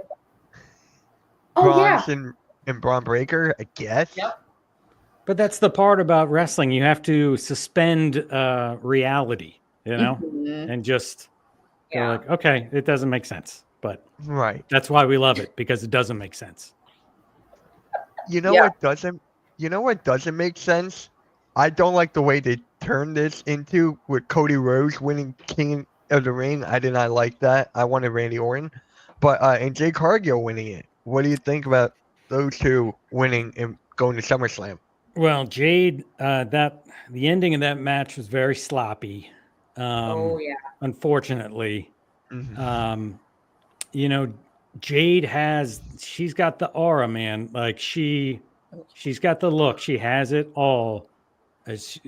Bronze and Braun Breaker, I guess. Yep. But that's the part about wrestling. You have to suspend reality, and just go like, okay, it doesn't make sense. But that's why we love it, because it doesn't make sense. What doesn't make sense? I don't like the way they turned this into with Cody Rhodes winning King of the ring. I did not like that. I wanted Randy Orton, but and Jade Cargill winning it. What do you think about those two winning and going to SummerSlam? Well, Jade, the ending of that match was very sloppy. Oh yeah. Unfortunately, Mhm. you know, she's got the aura, man. Like she's got the look. She has it all. As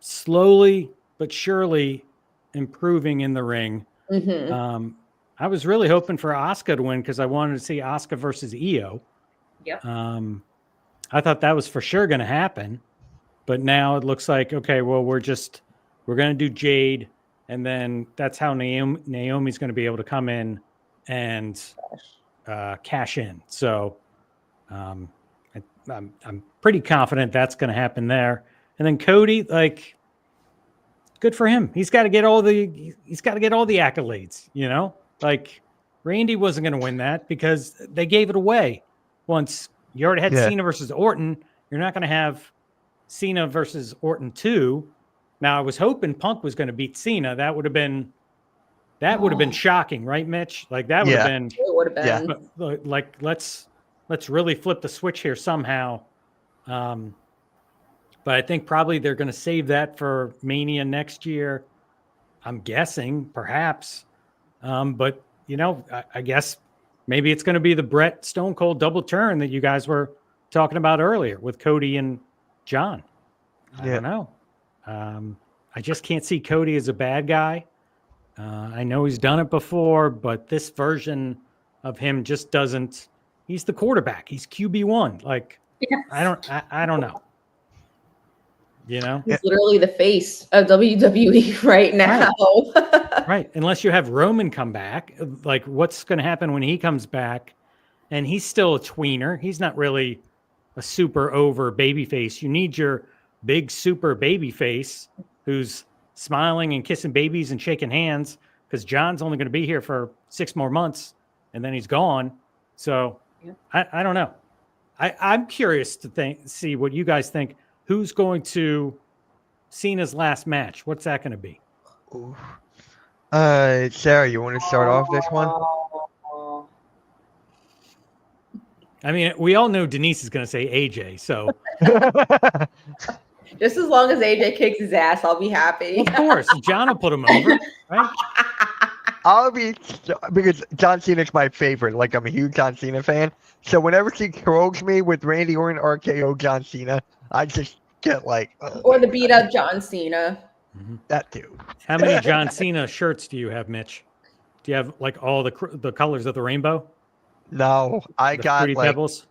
slowly but surely improving in the ring. Mm-hmm. I was really hoping for Asuka to win because I wanted to see Asuka versus Io. Yep. I thought that was for sure going to happen, but now it looks like, okay, well, we're going to do Jade, and then that's how Naomi's going to be able to come in and cash in. So I'm pretty confident that's going to happen there. And then Cody, like, good for him. He's got to get all the accolades, Like Randy wasn't going to win that because they gave it away. Once you already had Cena versus Orton, you're not going to have Cena versus Orton 2. Now I was hoping Punk was going to beat Cena. That would have been shocking, right, Mitch? Like that would have been. It would have been. But, like let's really flip the switch here somehow. But I think probably they're going to save that for Mania next year. I'm guessing, perhaps. But I guess maybe it's going to be the Brett Stone Cold double turn that you guys were talking about earlier with Cody and John. I don't know. I just can't see Cody as a bad guy. I know he's done it before, but this version of him just doesn't. He's the quarterback. He's QB1. Like, Yes. I don't know. He's literally the face of WWE right now. Right. Unless you have Roman come back, like what's going to happen when he comes back? And he's still a tweener. He's not really a super over babyface. You need your big super babyface who's smiling and kissing babies and shaking hands because John's only going to be here for 6 more months and then he's gone. So I don't know. I'm curious to see what you guys think. Who's going to Cena's last match? What's that going to be? Ooh. Sarah, you want to start off this one? I mean, we all know Denise is going to say AJ, so. Just as long as AJ kicks his ass, I'll be happy. Of course. John will put him over, right? Because John Cena's my favorite. Like, I'm a huge John Cena fan. So whenever she throws me with Randy Orton RKO John Cena, I just get like. Or the beat up John Cena. Mm-hmm. That too. How many John Cena shirts do you have, Mitch? Do you have like all the colors of the rainbow? No, I got Fruity like. Pebbles?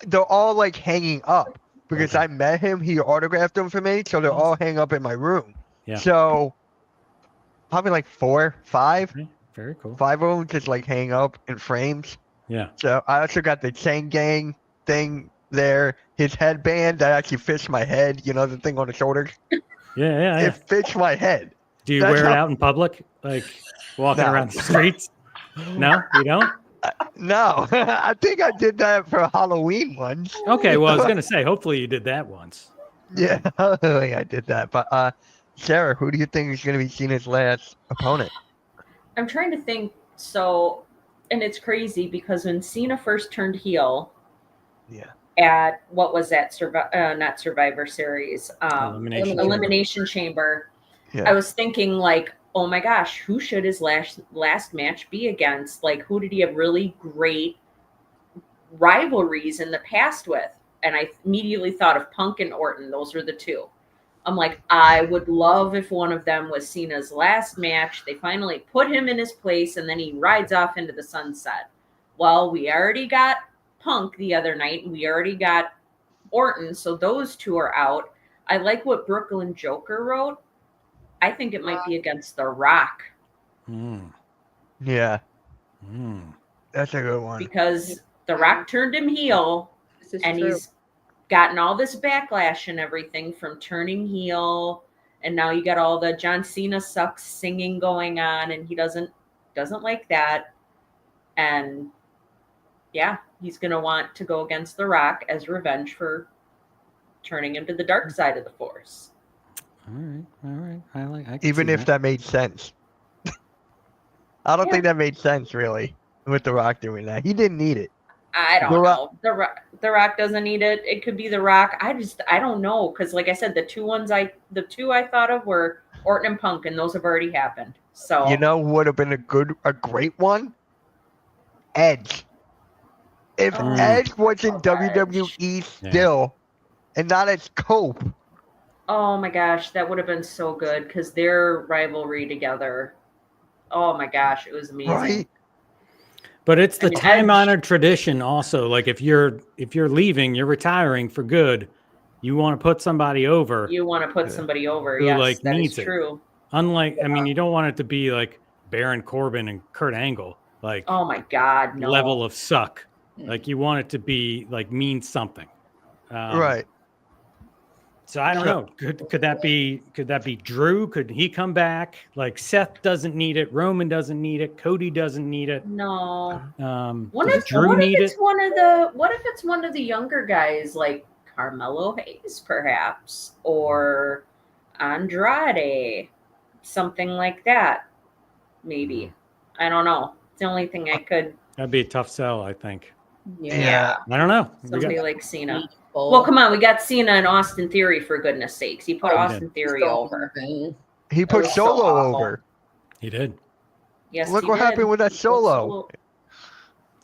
They're all like hanging up because I met him. He autographed them for me, so they're all hanging up in my room. Yeah. So probably like 4, 5. Very cool. 5 of them just like hang up in frames. Yeah. So I also got the Chain Gang thing there. His headband that actually fits my head. You know, the thing on the shoulders. Yeah. It fits my head. Do you wear it out in public, like walking around the streets? No, you don't. No, I think I did that for Halloween once. Okay, well, I was gonna say, hopefully you did that once. Yeah, I did that. But Sarah, who do you think is going to be Cena's last opponent? I'm trying to think. So, and it's crazy because when Cena first turned heel, at what was that? Not Survivor Series, Elimination Chamber. Yeah. I was thinking like, oh my gosh, who should his last match be against? Like, who did he have really great rivalries in the past with? And I immediately thought of Punk and Orton. Those were the two. I'm like, I would love if one of them was Cena's last match. They finally put him in his place, and then he rides off into the sunset. Well, we already got Punk the other night, and we already got Orton, so those two are out. I like what Brooklyn Joker wrote. I think it might be against The Rock. Yeah. That's a good one. Because The Rock turned him heel, and he's gotten all this backlash and everything from turning heel, and now you got all the John Cena sucks singing going on, and he doesn't like that. And yeah, he's going to want to go against The Rock as revenge for turning him to the dark side of the Force. All right. I even if that made sense. I don't Yeah. think that made sense really with The Rock doing that. He didn't need it. I The don't Rock- know. The Rock doesn't need it. It could be The Rock. I don't know because, like I said, the two I thought of were Orton and Punk, and those have already happened. So You know who would have been a great one? Edge. If Oh, Edge was in Edge. WWE still, and not as Cope. Oh my gosh, that would have been so good because their rivalry together. Oh my gosh, it was amazing. Right? But it's the I mean, time-honored tradition also. Like if you're leaving, you're retiring for good, you want to put somebody over You want to put somebody over. who Yes, like that is needs it. true. Unlike, I mean, you don't want it to be like Baron Corbin and Kurt Angle, like Oh my God, no. level of suck. Like you want it to be like mean something. Right. So I don't know. Could that be Drew? Could he come back? Like Seth doesn't need it. Roman doesn't need it. Cody doesn't need it. No. Does What Drew if need it's it? what if it's one of the younger guys like Carmelo Hayes, perhaps, or Andrade, something like that? Maybe. I don't know. It's the only thing I could. That'd be a tough sell, I think. Yeah. I don't know. Somebody like Cena. Well, come on, we got Cena and Austin Theory for goodness sakes. He put Austin Theory over. He put was so Solo awful. over. He did. Yes, Look he what did. happened with that He put Solo.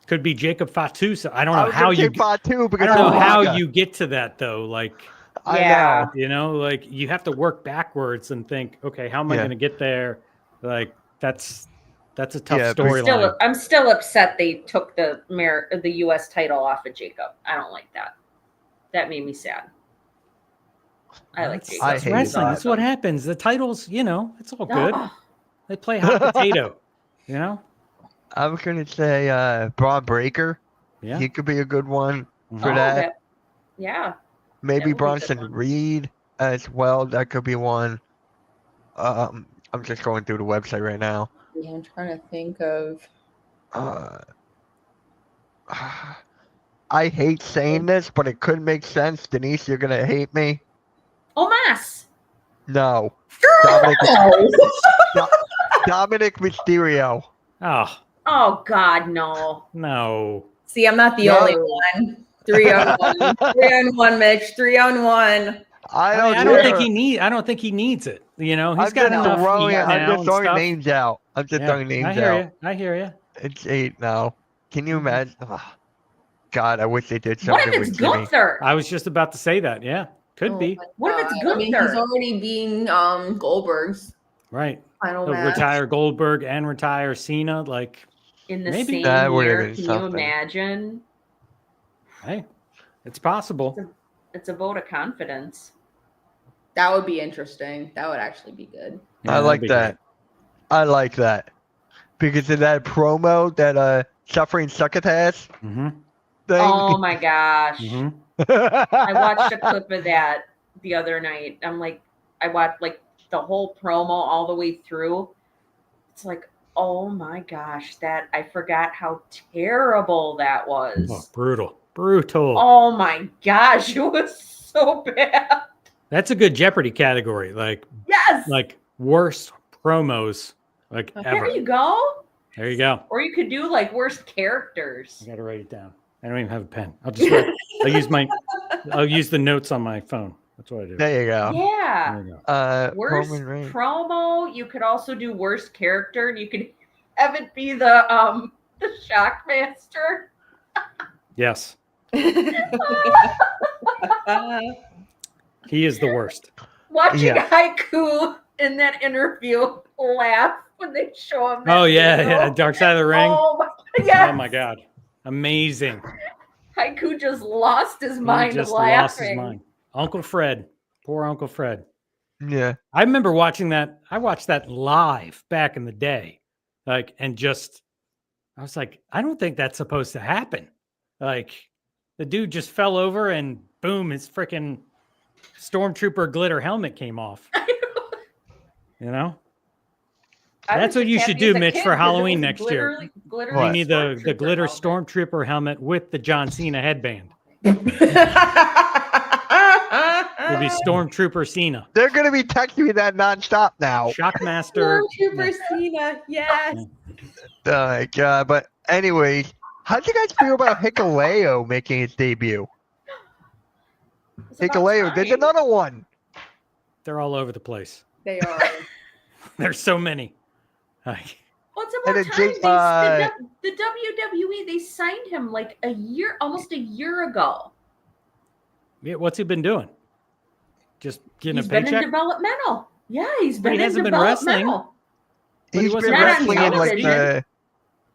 Could be Jacob Fatu. So I don't I know was how gonna you. say Fatu I because don't know of how Raga. you get to that though. Like, I Yeah. know. you know, like you have to work backwards and think, okay, how am I Yeah. going to get there? Like that's a tough Yeah, but- storyline. I'm still upset they took the U.S. title off of Jacob. I don't like that. That made me sad. I like Jacob. I That's hate wrestling. that. That's what happens. The titles, you know, it's all good. Oh, They play hot potato. You know. I'm gonna say Braun Breaker. Yeah. He could be a good one for oh, that. yeah. Maybe that would be a good Bronson one. Reed as well. That could be one. I'm just going through the website right now. Yeah, I'm trying to think of. I hate saying this, but it could make sense. Denise, you're gonna hate me. Omas. No. Dominic Mysterio. Oh Oh God, no. no. See, I'm not the No. only one. 3-on-1. 3-on-1, Mitch. 3-on-1. I I don't don't care. think he needs it. You know, he's I'm got just enough throwing, heat I'm now just and throwing stuff. names out. I'm just throwing I names hear out. you. I hear you. It's 8 now. Can you imagine? Oh, God, I wish they did What something if it's with Jimmy. Gunther? I was just about to say that. Yeah, could Oh be. my What if it's God. I mean, he's Gunther? already being Goldberg's Right. final He'll match. retire Goldberg and retire Cena. Like, In the Maybe. same That would've year, been can something. you imagine? hey, it's possible. It's a vote of confidence. That would be interesting. That would actually be good. I that'd like be that. I like that. Because of that promo that Suffering Succotash Good. Mm-hmm. thing. Oh my gosh. Mm-hmm. I watched a clip of that the other night. I'm like, I watched like the whole promo all the way through. It's like, oh my gosh, that I forgot how terrible that was. Oh, brutal. Oh my gosh, it was so bad. That's a good Jeopardy category. Like Yes. worst promos like There ever. There you go. There you go. Or you could do like worst characters. I gotta write it down. I don't even have a pen. I'll use the notes on my phone. That's what I do. There you go. Yeah. There you go. Worst Roman Reigns. promo. You could also do worst character, and you could have it be the Shockmaster. Yes. He is the worst. Watching Yeah. Haiku in that interview laugh when they show him. that Oh yeah, video. yeah. Dark Side of the Ring. Oh my, yes. Oh my God. Amazing. Haiku just lost his mind He just laughing. lost his mind. Uncle Fred. Poor Uncle Fred. Yeah. I remember watching that. I watched that live back in the day. Like, and just, I was like, I don't think that's supposed to happen. Like, the dude just fell over and boom, his freaking Stormtrooper glitter helmet came off. You know? I That's was what you just should happy do, as a Mitch, kid for 'cause it Halloween was a next year. glittery What? You need the Stormtrooper glitter helmet. Stormtrooper helmet with the John Cena headband. It'd It'd be Stormtrooper Cena. They're gonna be texting me that nonstop now. Shockmaster. Stormtrooper Cena, yes. Oh my god! But anyways, how do you guys feel about Hikuleo making his debut? It's about Hikuleo, there's time. another one. They're all over the place. They are. There's so many. Like, Well, it's And about then time. The WWE, they signed him like almost a year ago. yeah, what's he been doing? Just getting He's a been in paycheck? developmental. Yeah, he's But been he in hasn't been wrestling. developmental. But he He's wasn't been Not on wrestling in like television.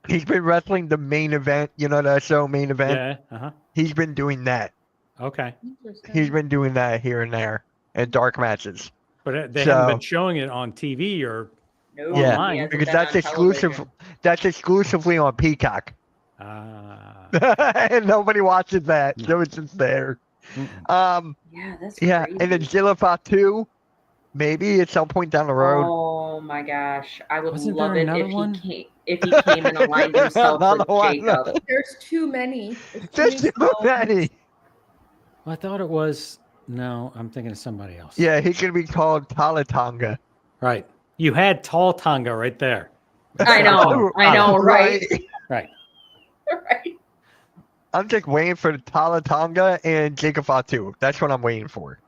he's been wrestling the main event, you know, the show main event. Yeah. Uh-huh. He's been doing that. Okay. He's been doing that here and there in dark matches. But they So- haven't been showing it on TV or No, Yeah, online. he hasn't because been that's on exclusive. television. That's exclusively on Peacock, and nobody watches that, so it's just there. Yeah, that's Yeah, crazy. and then Zillifat 2, maybe at some point down the road. Oh my gosh, I would Wasn't love there it another if one? he came and aligned himself Another with one. Jacob. There's too many. There's too many. I thought it was. No, I'm thinking of somebody else. Yeah, he could be called Talatonga. Right. You had Tall Tonga right there. I know, right? Right. Right. I'm just waiting for Talatonga and Jacob Fatu. That's what I'm waiting for.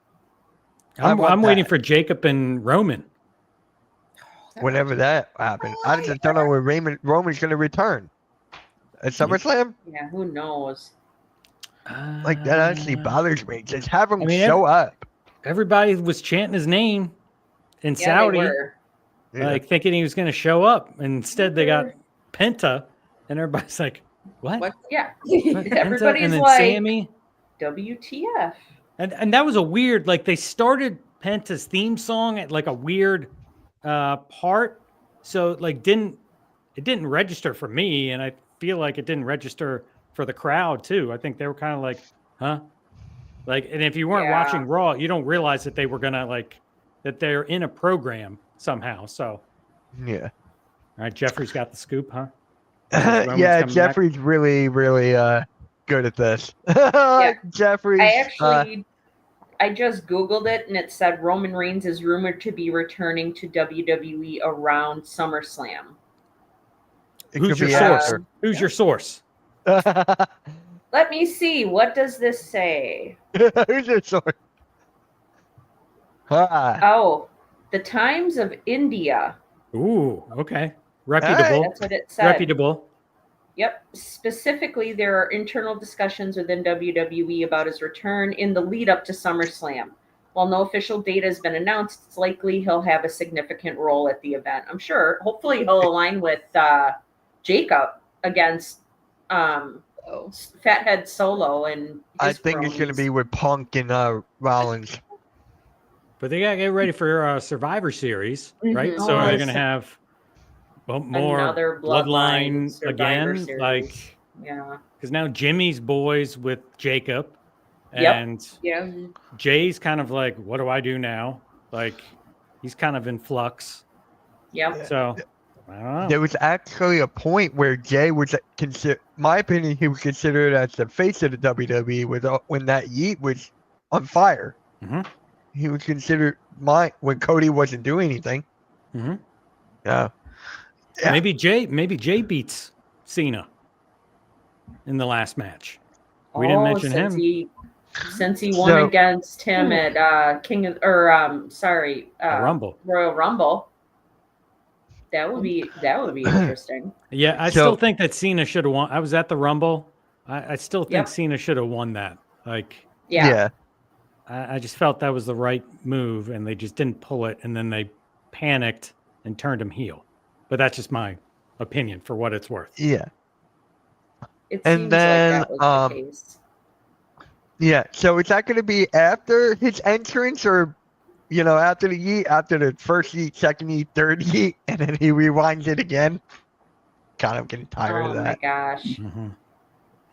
I'm want waiting that. for Jacob and Roman. Whenever that happens. I just don't know when Roman's going to return. At SummerSlam? Yeah, who knows? Like, that actually bothers me. Just have him I mean, show up. Everybody was chanting his name in Yeah, Saudi, they were. Yeah. like thinking he was going to show up. Instead, they got Penta, and everybody's like, "What?" What? Yeah. What? Penta Everybody's and then like, Sammy. WTF? And that was a weird. Like they started Penta's theme song at like a weird part, so like it didn't register for me, and I feel like it didn't register for the crowd too. I think they were kind of like, huh? Like, and if you weren't Yeah. watching Raw, you don't realize that they were gonna like that they're in a program somehow. So, Yeah. all right, Jeffrey's got the scoop, huh? Roman's Yeah, coming Jeffrey's really, really good at this. Jeffrey's. I just Googled it and it said Roman Reigns is rumored to be returning to WWE around SummerSlam. it Who's could your be source? after. Who's your source? Let me see. What does this say? Who's your source? Ah. Oh, the Times of India. Ooh, okay, reputable, That's what it said. reputable. Yep. Specifically, there are internal discussions within WWE about his return in the lead up to SummerSlam. While no official date has been announced, it's likely he'll have a significant role at the event. I'm sure. Hopefully, he'll align with Jacob against Fathead Solo. And I his think it's going to cronies. be with Punk and Rollins. But they gotta get ready for Survivor Series, right? Mhm. So are they Oh, gonna have more Another bloodline Survivor again? Series. Like, Yeah. because now Jimmy's boys with Jacob, Yep. and Yeah. Jay's kind of like, what do I do now? Like, he's kind of in flux. Yep. So I don't know. There was actually a point where Jay was considered, my opinion, he was considered as the face of the WWE when that Yeet was on fire. Mhm. He was considered when Cody wasn't doing anything. Mhm. Yeah. Yeah. Maybe Jay beats Cena in the last match. We didn't mention him. Since he won So- against him at Rumble. Royal Rumble. That would be interesting. Yeah, I So- still think that Cena should have won. I was at the Rumble. I still think Yep. Cena should have won that. Like, Yeah. I just felt that was the right move, and they just didn't pull it, and then they panicked and turned him heel. But that's just my opinion for what it's worth. Yeah. It And seems then, like that was the case. Yeah. So is that going to be after his entrance or, after the Yeet, after the first Yeet, second Yeet, third Yeet, and then he rewinds it again? Kind of getting tired of Oh my that. gosh. Mhm.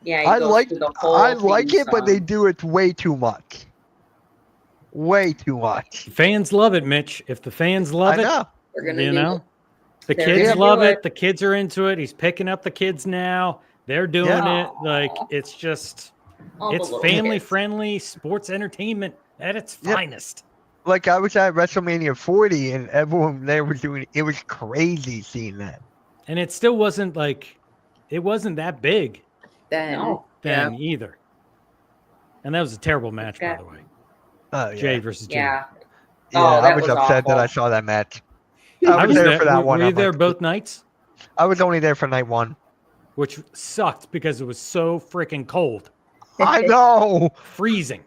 Yeah, he I goes like through the whole I like theme it, but they song. do it way too much. Way too much. Fans love it, Mitch. If the fans love I it, know. We're gonna you do know, the They're kids gonna love do it. it. The kids are into it. He's picking up the kids now. They're doing Yeah. it. Like, it's just, All the it's little family kids. friendly sports entertainment at its Yep. finest. Like I was at WrestleMania 40 and everyone there was doing it. It was crazy seeing that. And it still wasn't like, it wasn't that big Then then either. And that was a terrible match, by Okay. the way. Oh yeah. Jay versus Jimmy. Yeah. Yeah, Oh, I that was was upset that awful. I saw that match. I was there for that one. Were you I'm there like, both nights? I was only there for night one. Which sucked because it was so freaking cold. I know. Freezing.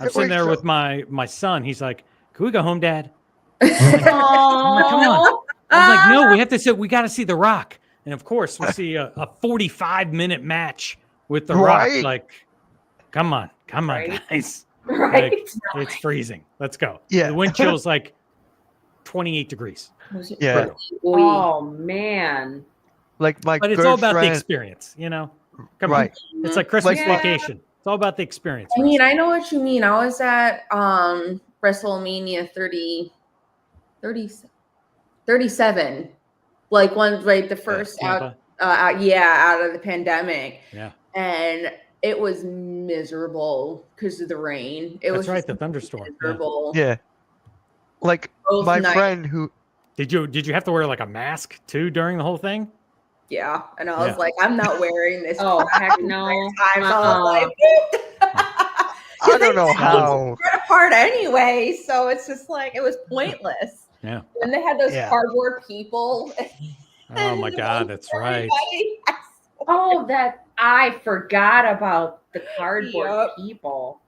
I'm It sitting was there so- with my son. He's like, "Can we go home, Dad?" Aw. Come on. I was like, "No, we have to sit. We got to see The Rock." And of course, we see a 45-minute match with The Rock. Right. Like, come on, Right. guys. Right. Like, it's freezing. Let's go. Yeah. The wind chill's like 28 degrees. Yeah. Oh man. Like my But it's good all about the friend. experience, you know? Come Right. on. It's like Christmas Yeah. vacation. It's all about the experience. I mean, I know what you mean. I was at WrestleMania 37. Like one, right, the first Tampa. out of the pandemic. Yeah. And it was miserable because of the rain. It That's was right, just the thunderstorm. Yeah. miserable. Yeah. Like Both my nights. friend who Did you have to wear like a mask too during the whole thing? Yeah. And I was Yeah. like, I'm not wearing this. Oh heck no. Time. So I was like, I don't know how. spread apart anyway. So it's just like, it was pointless. Yeah. And they had those Yeah. cardboard people. Oh my God, that's right. Everybody. Oh, that I forgot about the cardboard Yep. people.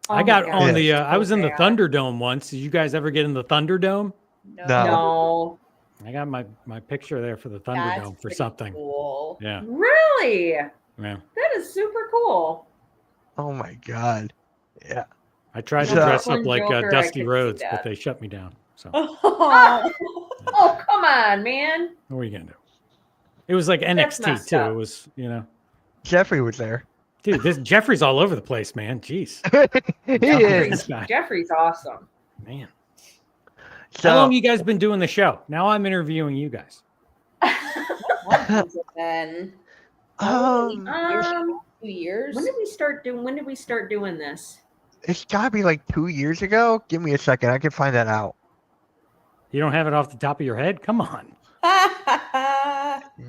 I Oh got my on God, the it's I so was in the bad. Thunderdome once. Did you guys ever get in the Thunderdome? No. No. I got my picture there for the That's Thunderdome for pretty something. Cool. Yeah. Really? Yeah. That is super cool. Oh my god. Yeah. I tried to So- dress up One like Joker, I Dusty could see Rhodes, that. but they shut me down. So Oh. Oh, come on, man. what are you gonna do? It was like That's NXT messed too. up. It was, Jeffrey was there. dude, this Jeffrey's all over the place, man. Jeez. He This is. guy. Jeffrey's awesome. Man. So How long you guys been doing the show? Now I'm interviewing you guys. Then um, 2 years. When did we start doing this? it's gotta be like 2 years ago. Give me a second. I can find that out. You don't have it off the top of your head? Come on.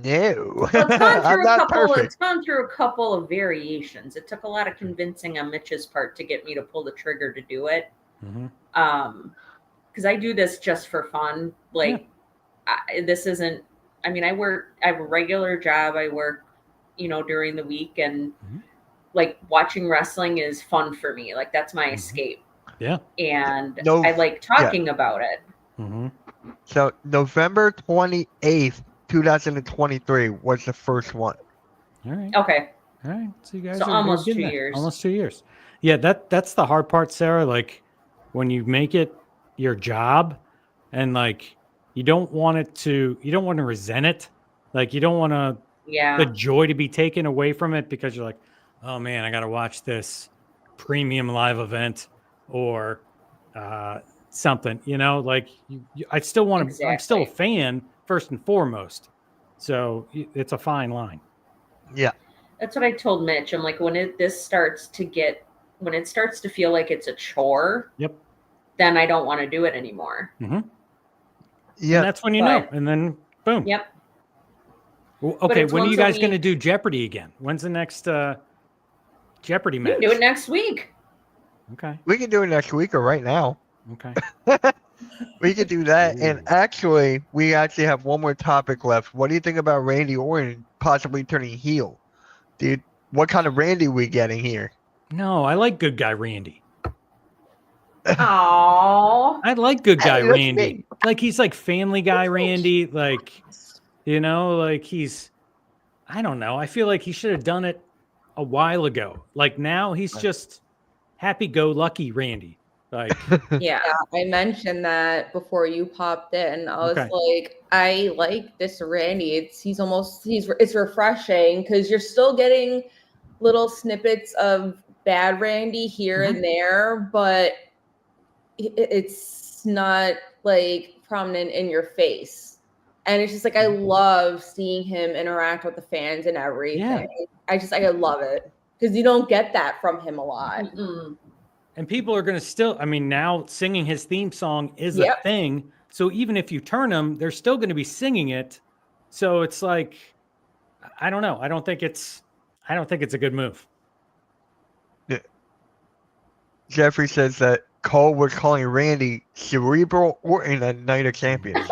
No. Well, it's gone I'm through not perfect. it's gone through a couple of variations. It took a lot of convincing on Mitch's part to get me to pull the trigger to do it. hmm Because I do this just for fun. Like, this isn't. I mean, I have a regular job. I work, during the week, and Mhm. like watching wrestling is fun for me. Like that's my Mhm. escape. Yeah. And No- I like talking about it. hmm So November 28th, 2023 was the first one. All right. Okay. All right. So you guys So are almost getting 2 there. years. Almost 2 years. Yeah, that's the hard part, Sarah. Like when you make it your job and like you don't want to resent it. Like you don't want Yeah. the joy to be taken away from it because you're like, oh man, I gotta watch this premium live event or something, like I still want to, I'm still a Exactly. fan first and foremost. So it's a fine line. Yeah. That's what I told Mitch. I'm like, when it starts to feel like it's a chore, Yep. then I don't want to do it anymore. And Yeah. that's when you But- know. And then boom. Yep. Well, But okay. it's When are you once a guys going to week. do Jeopardy again? When's the next Jeopardy We match? can do it next week. Okay. We can do it next week or right now. Okay. We could do that. And Ooh. actually, we actually have one more topic left. What do you think about Randy Orton possibly turning heel? Dude, what kind of Randy we getting here? No, I like good guy Randy. Aww. I like good guy Hey, that's Randy. me. Like he's like Family Guy Randy. Like, like he's, I don't know. I feel like he should have done it a while ago. Like now he's just happy-go-lucky Randy. Like, Yeah. I mentioned that before you popped in. I was Okay. like, I like this Randy. It's refreshing because you're still getting little snippets of bad Randy here and there, but it's not like prominent in your face. And it's just like I love seeing him interact with the fans and everything. I love it because you don't get that from him a lot. Mm-mm. and people are going to still, I mean, now singing his theme song is a Yep. thing. So even if you turn them, they're still going to be singing it So it's like, I don't know. I don't think it's a good move. Jeffrey says that Cole was calling Randy Cerebral Orton at Night of Champions.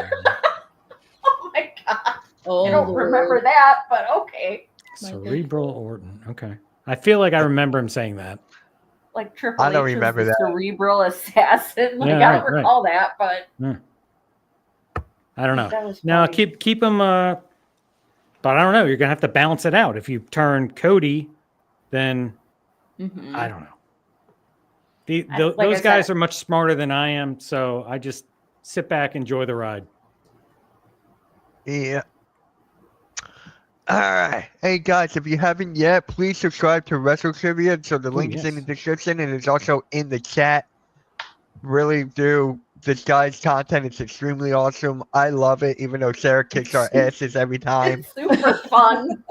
Oh my god. Oh, I don't remember that, but okay. Cerebral Orton. Okay. I feel like I remember him saying that. Like Triple I don't H remember was the that. cerebral assassin. Like, Yeah, I don't right. recall that, but I don't know. that was Now funny. keep him. But I don't know. You're gonna have to balance it out. If you turn Cody, then Mhm. I don't know. Like Those I guys said- are much smarter than I am, so I just sit back, enjoy the ride. Yeah. All right. Hey, guys, if you haven't yet, please subscribe to WrestleTrivia. So the link is in the yes. description and it's also in the chat. Really do. This guy's content is extremely awesome. I love it, even though Sarah kicks our asses every time. It's super fun.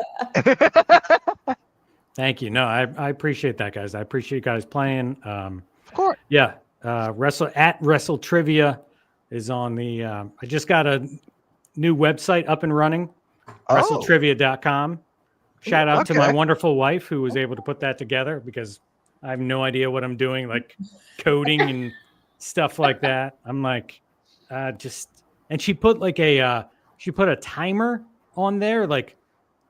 Thank you. No, I appreciate that, guys. I appreciate you guys playing. Of course. Yeah. WrestleTrivia is on the. I just got a new website up and running. Oh, WrestleTrivia.com. Shout out to my Okay. wonderful wife who was able to put that together because I have no idea what I'm doing, like coding and stuff like that. I'm like, and she put like she put a timer on there, like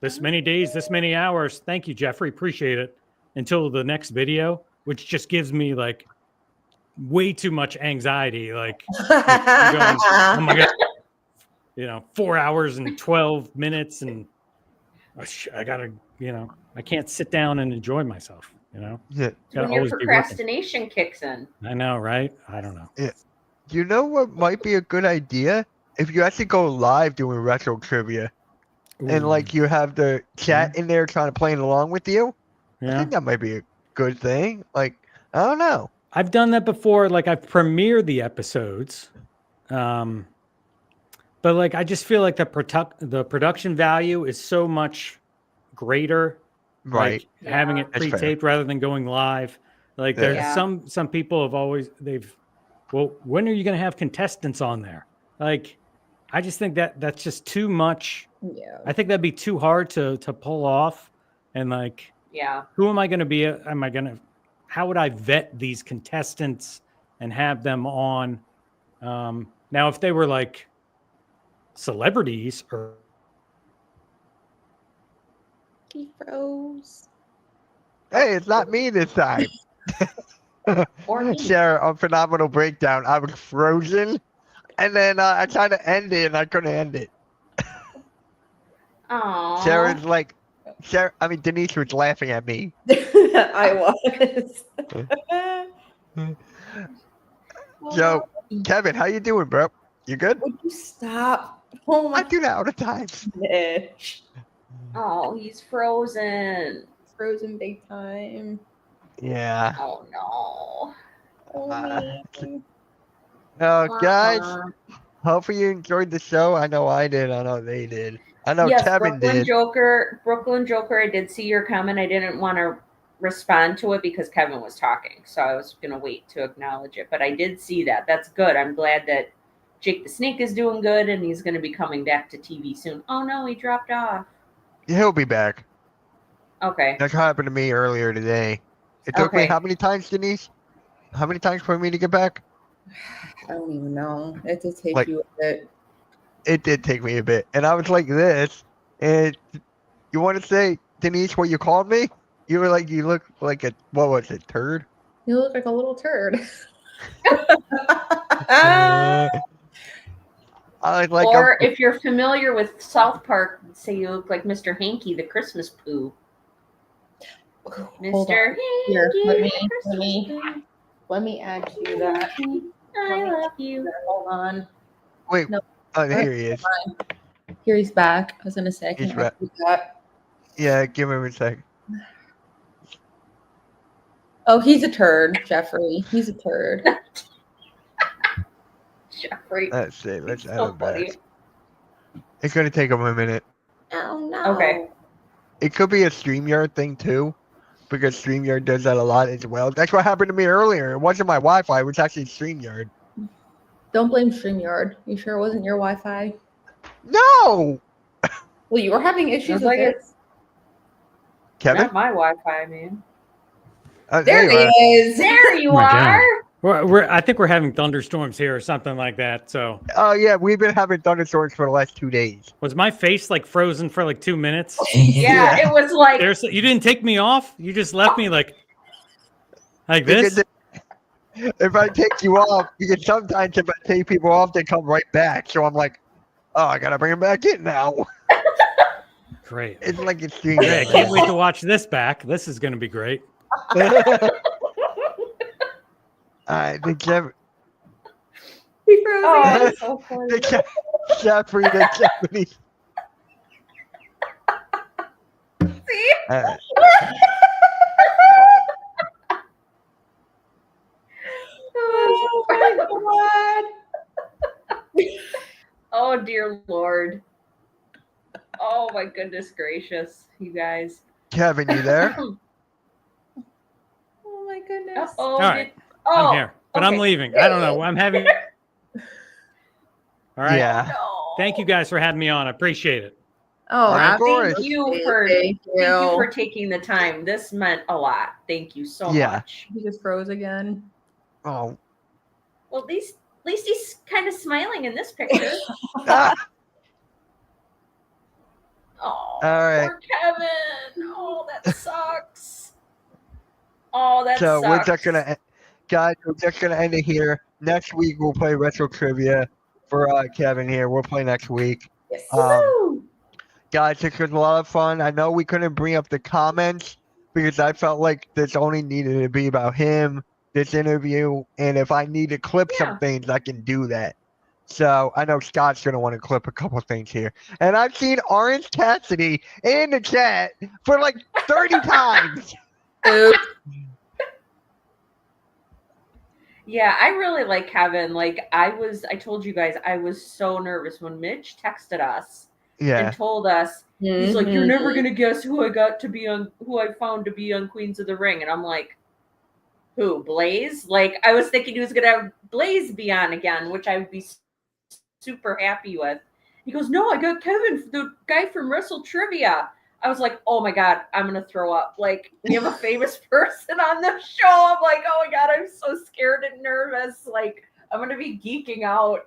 this many days, this many hours. Thank you, Jeffrey. Appreciate it. Until the next video, which just gives me like way too much anxiety. Like, I'm going, oh my God, 4 hours and 12 minutes. And I gotta, I can't sit down and enjoy myself, Yeah. Gotta When your always be working. procrastination kicks in. I know, right? I don't know. You know what might be a good idea? If you actually go live doing retro trivia and like you have the chat in there trying to play along with you, I Yeah. think that might be a good thing. Like, I don't know. I've done that before. Like I've premiered the episodes. But like, I just feel like the production value is so much greater. Right. Like having it That's fair. pre-taped rather than going live. Like Yeah. there's Yeah. some people have always, well, when are you going to have contestants on there? Like, I just think that's just too much. Yeah. I think that'd be too hard to pull off. And like, Yeah. who am I going to be? How would I vet these contestants and have them on? Now, if they were like celebrities or He froze. Hey, it's not me this time. Or me. Sarah, on Phenomenal Breakdown, I was frozen. And then I tried to end it and I couldn't end it. Aww. Sarah's like, Denise was laughing at me. I was. So, Kevin, how you doing, bro? You good? Would you stop? Oh I my do that all the time. goodness. Oh, he's frozen. Frozen big time. Yeah. Oh no. Oh, man. Guys, Uh-uh. hopefully you enjoyed the show. I know I did. I know they did. I know Yes, Kevin Brooklyn did. Joker. I did see your comment. I didn't want to respond to it because Kevin was talking, so I was gonna wait to acknowledge it. But I did see that. That's good. I'm glad that Jake the Snake is doing good, and he's gonna be coming back to TV soon. Oh no, he dropped off. He'll be back. Okay. That happened to me earlier today. It took me Okay. how many times, Denise? How many times for me to get back? I don't even know. It did take Like- you a bit. It did take me a bit. And I was like this. And you want to say, Denise, what you called me? You were like, you look like a, what was it, turd? You look like a little turd. I was like, Or if you're familiar with South Park, say you look like Mr. Hanky, the Christmas poo. Hold Mr. on. Here, Hanky, let the me Christmas let me add you that. poo. I love you. Hold on. wait, No. oh, here he is. Here he's back. I was gonna say I He's can back. add you that. Yeah, give him a sec. Oh, he's a turd, Jeffrey. He's a turd. Jeffrey. Let's see. Let's add So him back. funny. It's going to take him a minute. Oh no. Okay. It could be a StreamYard thing too, because StreamYard does that a lot as well. That's what happened to me earlier. It wasn't my Wi-Fi, it was actually StreamYard. Don't blame StreamYard. You sure it wasn't your Wi-Fi? No! Well, you were having issues Sounds with like it. it's Kevin? not my Wi-Fi, man. There you There are. he is. There you Oh my God. are. I think we're having thunderstorms here or something like that. So Oh yeah, we've been having thunderstorms for the last 2 days. was my face like frozen for like 2 minutes? Yeah, it was like Seriously, you didn't take me off. You just left me like Because this. if I take you off, because sometimes if I take people off, they come right back. So I'm like, oh, I gotta bring them back in now. Great. It's like it's doing Great. I can't wait to watch this back. This is going to be great. The Jeff, He froze oh, again. that's so funny. the Jeffrey, the Japanese. See? Oh, Oh my god. oh dear Lord. Oh my goodness gracious, you guys. Kevin, you there? Oh my goodness. Oh, All right. oh, I'm here, but I'm okay. leaving. I don't know. I'm having. All right. Yeah. No. Thank you guys for having me on. I appreciate it. Oh, Of absolutely. course. Thank you for Thank taking the time. This meant a lot. Thank you so Yeah. much. He just froze again. Oh. Well, at least he's kind of smiling in this picture. Ah, Oh, all right. poor Kevin. Oh, that sucks. Oh, that So sucks. we're just gonna, guys, we're just gonna end it here. Next week we'll play retro trivia for Kevin here. We'll play next week. Yes. Woo! Guys, it was a lot of fun. I know we couldn't bring up the comments because I felt like this only needed to be about him, this interview, and if I need to clip some Yeah. things, I can do that. So I know Scott's gonna want to clip a couple things here, and I've seen Orange Cassidy in the chat for like 30 times. Oops. Yeah, I really like Kevin. Like I told you guys, I was so nervous when Mitch texted us Yeah, and told us, he's like, "You're Mhm. never gonna guess who I found to be on Queens of the Ring," and I'm like, "Who? Blaze?" Like I was thinking he was gonna have Blaze be on again, which I would be super happy with. He goes, "No, I got Kevin, the guy from WrestleTrivia." I was like, "Oh my god, I'm gonna throw up!" Like we have a famous person on the show. I'm like, "Oh my god, I'm so scared and nervous." Like I'm gonna be geeking out.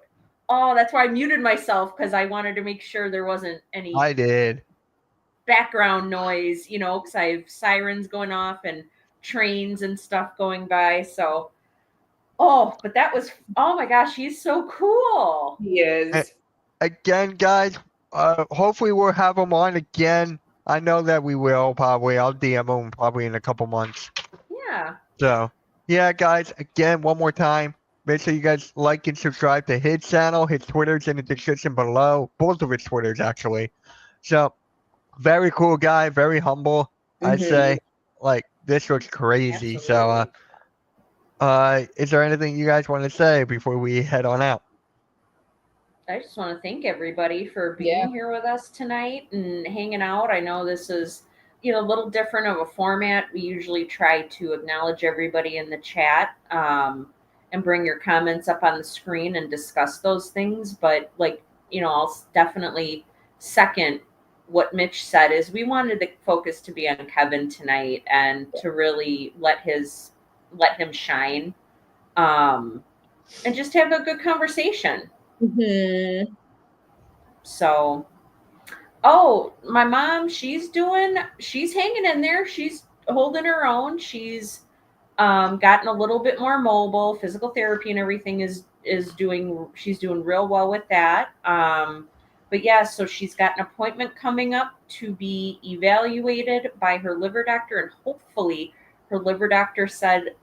Oh, that's why I muted myself because I wanted to make sure there wasn't any I did. background noise, because I have sirens going off and trains and stuff going by. So, but that was, oh my gosh, he's so cool. He is. Again, guys, hopefully we'll have him on again. I know that we will probably. I'll DM him probably in a couple months. Yeah. So, yeah, guys, again, one more time, make sure you guys like and subscribe to his channel. His Twitter's in the description below. Both of his Twitters, actually. So, very cool guy, very humble, I Mhm. say. Like, this was crazy. Absolutely. So, is there anything you guys want to say before we head on out? I just want to thank everybody for being here with us tonight and hanging out. I know this is, a little different of a format. We usually try to acknowledge everybody in the chat and bring your comments up on the screen and discuss those things. But I'll definitely second what Mitch said is we wanted the focus to be on Kevin tonight and to really let him shine and just have a good conversation. Mhm. So, my mom, she's hanging in there. She's holding her own. She's gotten a little bit more mobile. Physical therapy and everything she's doing real well with that. But yeah, so she's got an appointment coming up to be evaluated by her liver doctor, and hopefully her liver doctor said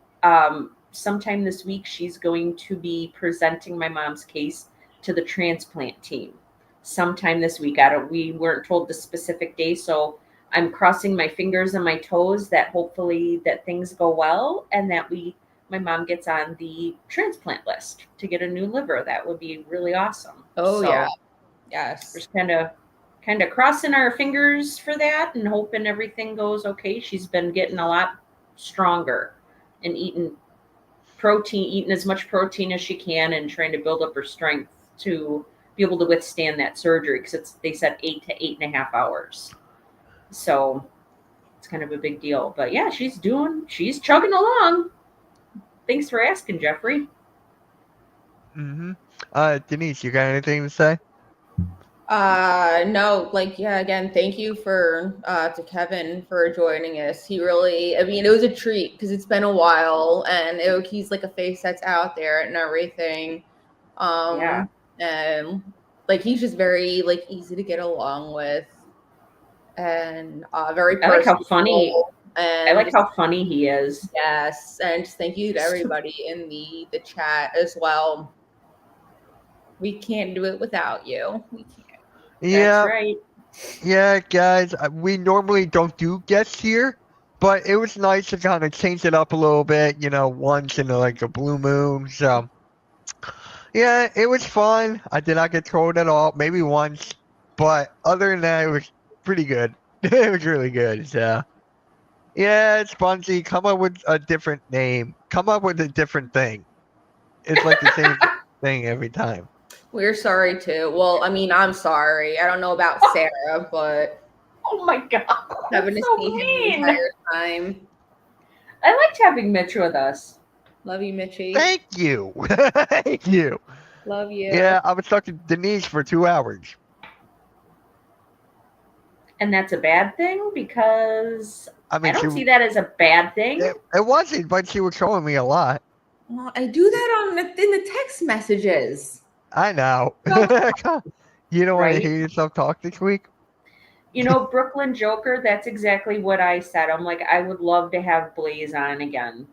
sometime this week she's going to be presenting my mom's case to the transplant team sometime this week. We weren't told the specific day, so I'm crossing my fingers and my toes that hopefully that things go well and that my mom gets on the transplant list to get a new liver. That would be really awesome. Oh, So yeah. Yes. we're just kind of crossing our fingers for that and hoping everything goes okay. She's been getting a lot stronger and eating as much protein as she can and trying to build up her strength to be able to withstand that surgery because they said 8 to 8.5 hours. So it's kind of a big deal. But yeah, she's chugging along. Thanks for asking, Jeffrey. Mm-hmm. Denise, you got anything to say? No, like, yeah, again, thank you to Kevin for joining us. He really, I mean, it was a treat because it's been a while, and he's like a face that's out there and everything. Yeah. And like, he's just very like easy to get along with, and very I like how personable. funny. And I like how funny he is. yes, and just thank you to everybody in the chat as well. We can't do it without you. We can't. Yeah, That's right. yeah, guys. We normally don't do guests here, but it was nice to kind of change it up a little bit. Once in like a blue moon. So yeah, it was fun. I did not get trolled at all. Maybe once, but other than that, it was pretty good. It was really good. So yeah, it's Bungie. Come up with a different name. Come up with a different thing. It's like the same thing every time. We're sorry too. Well, I mean, I'm sorry. I don't know about Sarah, but Oh my god. having to So see him the mean. entire time. I liked having Mitch with us. Love you, Mitchie. Thank you. Thank you. Love you. Yeah, I was talking to Denise for 2 hours. And that's a bad thing because I mean, I don't see that as a bad thing. It wasn't, but she was showing me a lot. Well, I do that in the text messages. I know. You don't want to hear yourself talk this week? Brooklyn Joker, that's exactly what I said. I'm like, I would love to have Blaze on again.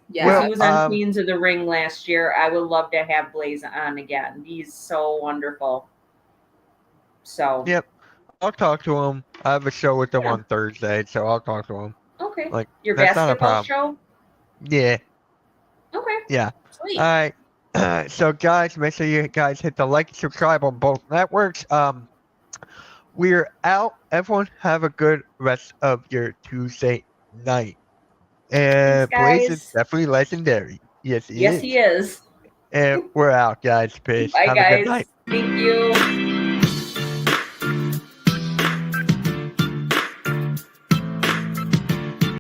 Yeah. Well, He was on Queens of the Ring last year. I would love to have Blaze on again. He's so wonderful. So. Yep. I'll talk to him. I have a show with him on Thursday, so I'll talk to him. Okay. Like, your that's not a basketball problem. show? Yeah. Okay. Yeah. Sweet. All right. So, guys, make sure you guys hit the like and subscribe on both networks. We're out. Everyone have a good rest of your Tuesday night. And Blaze is definitely legendary. Yes, he is. Yes, he is. And we're out, guys. Peace. Bye, have guys. a good night. Thank you.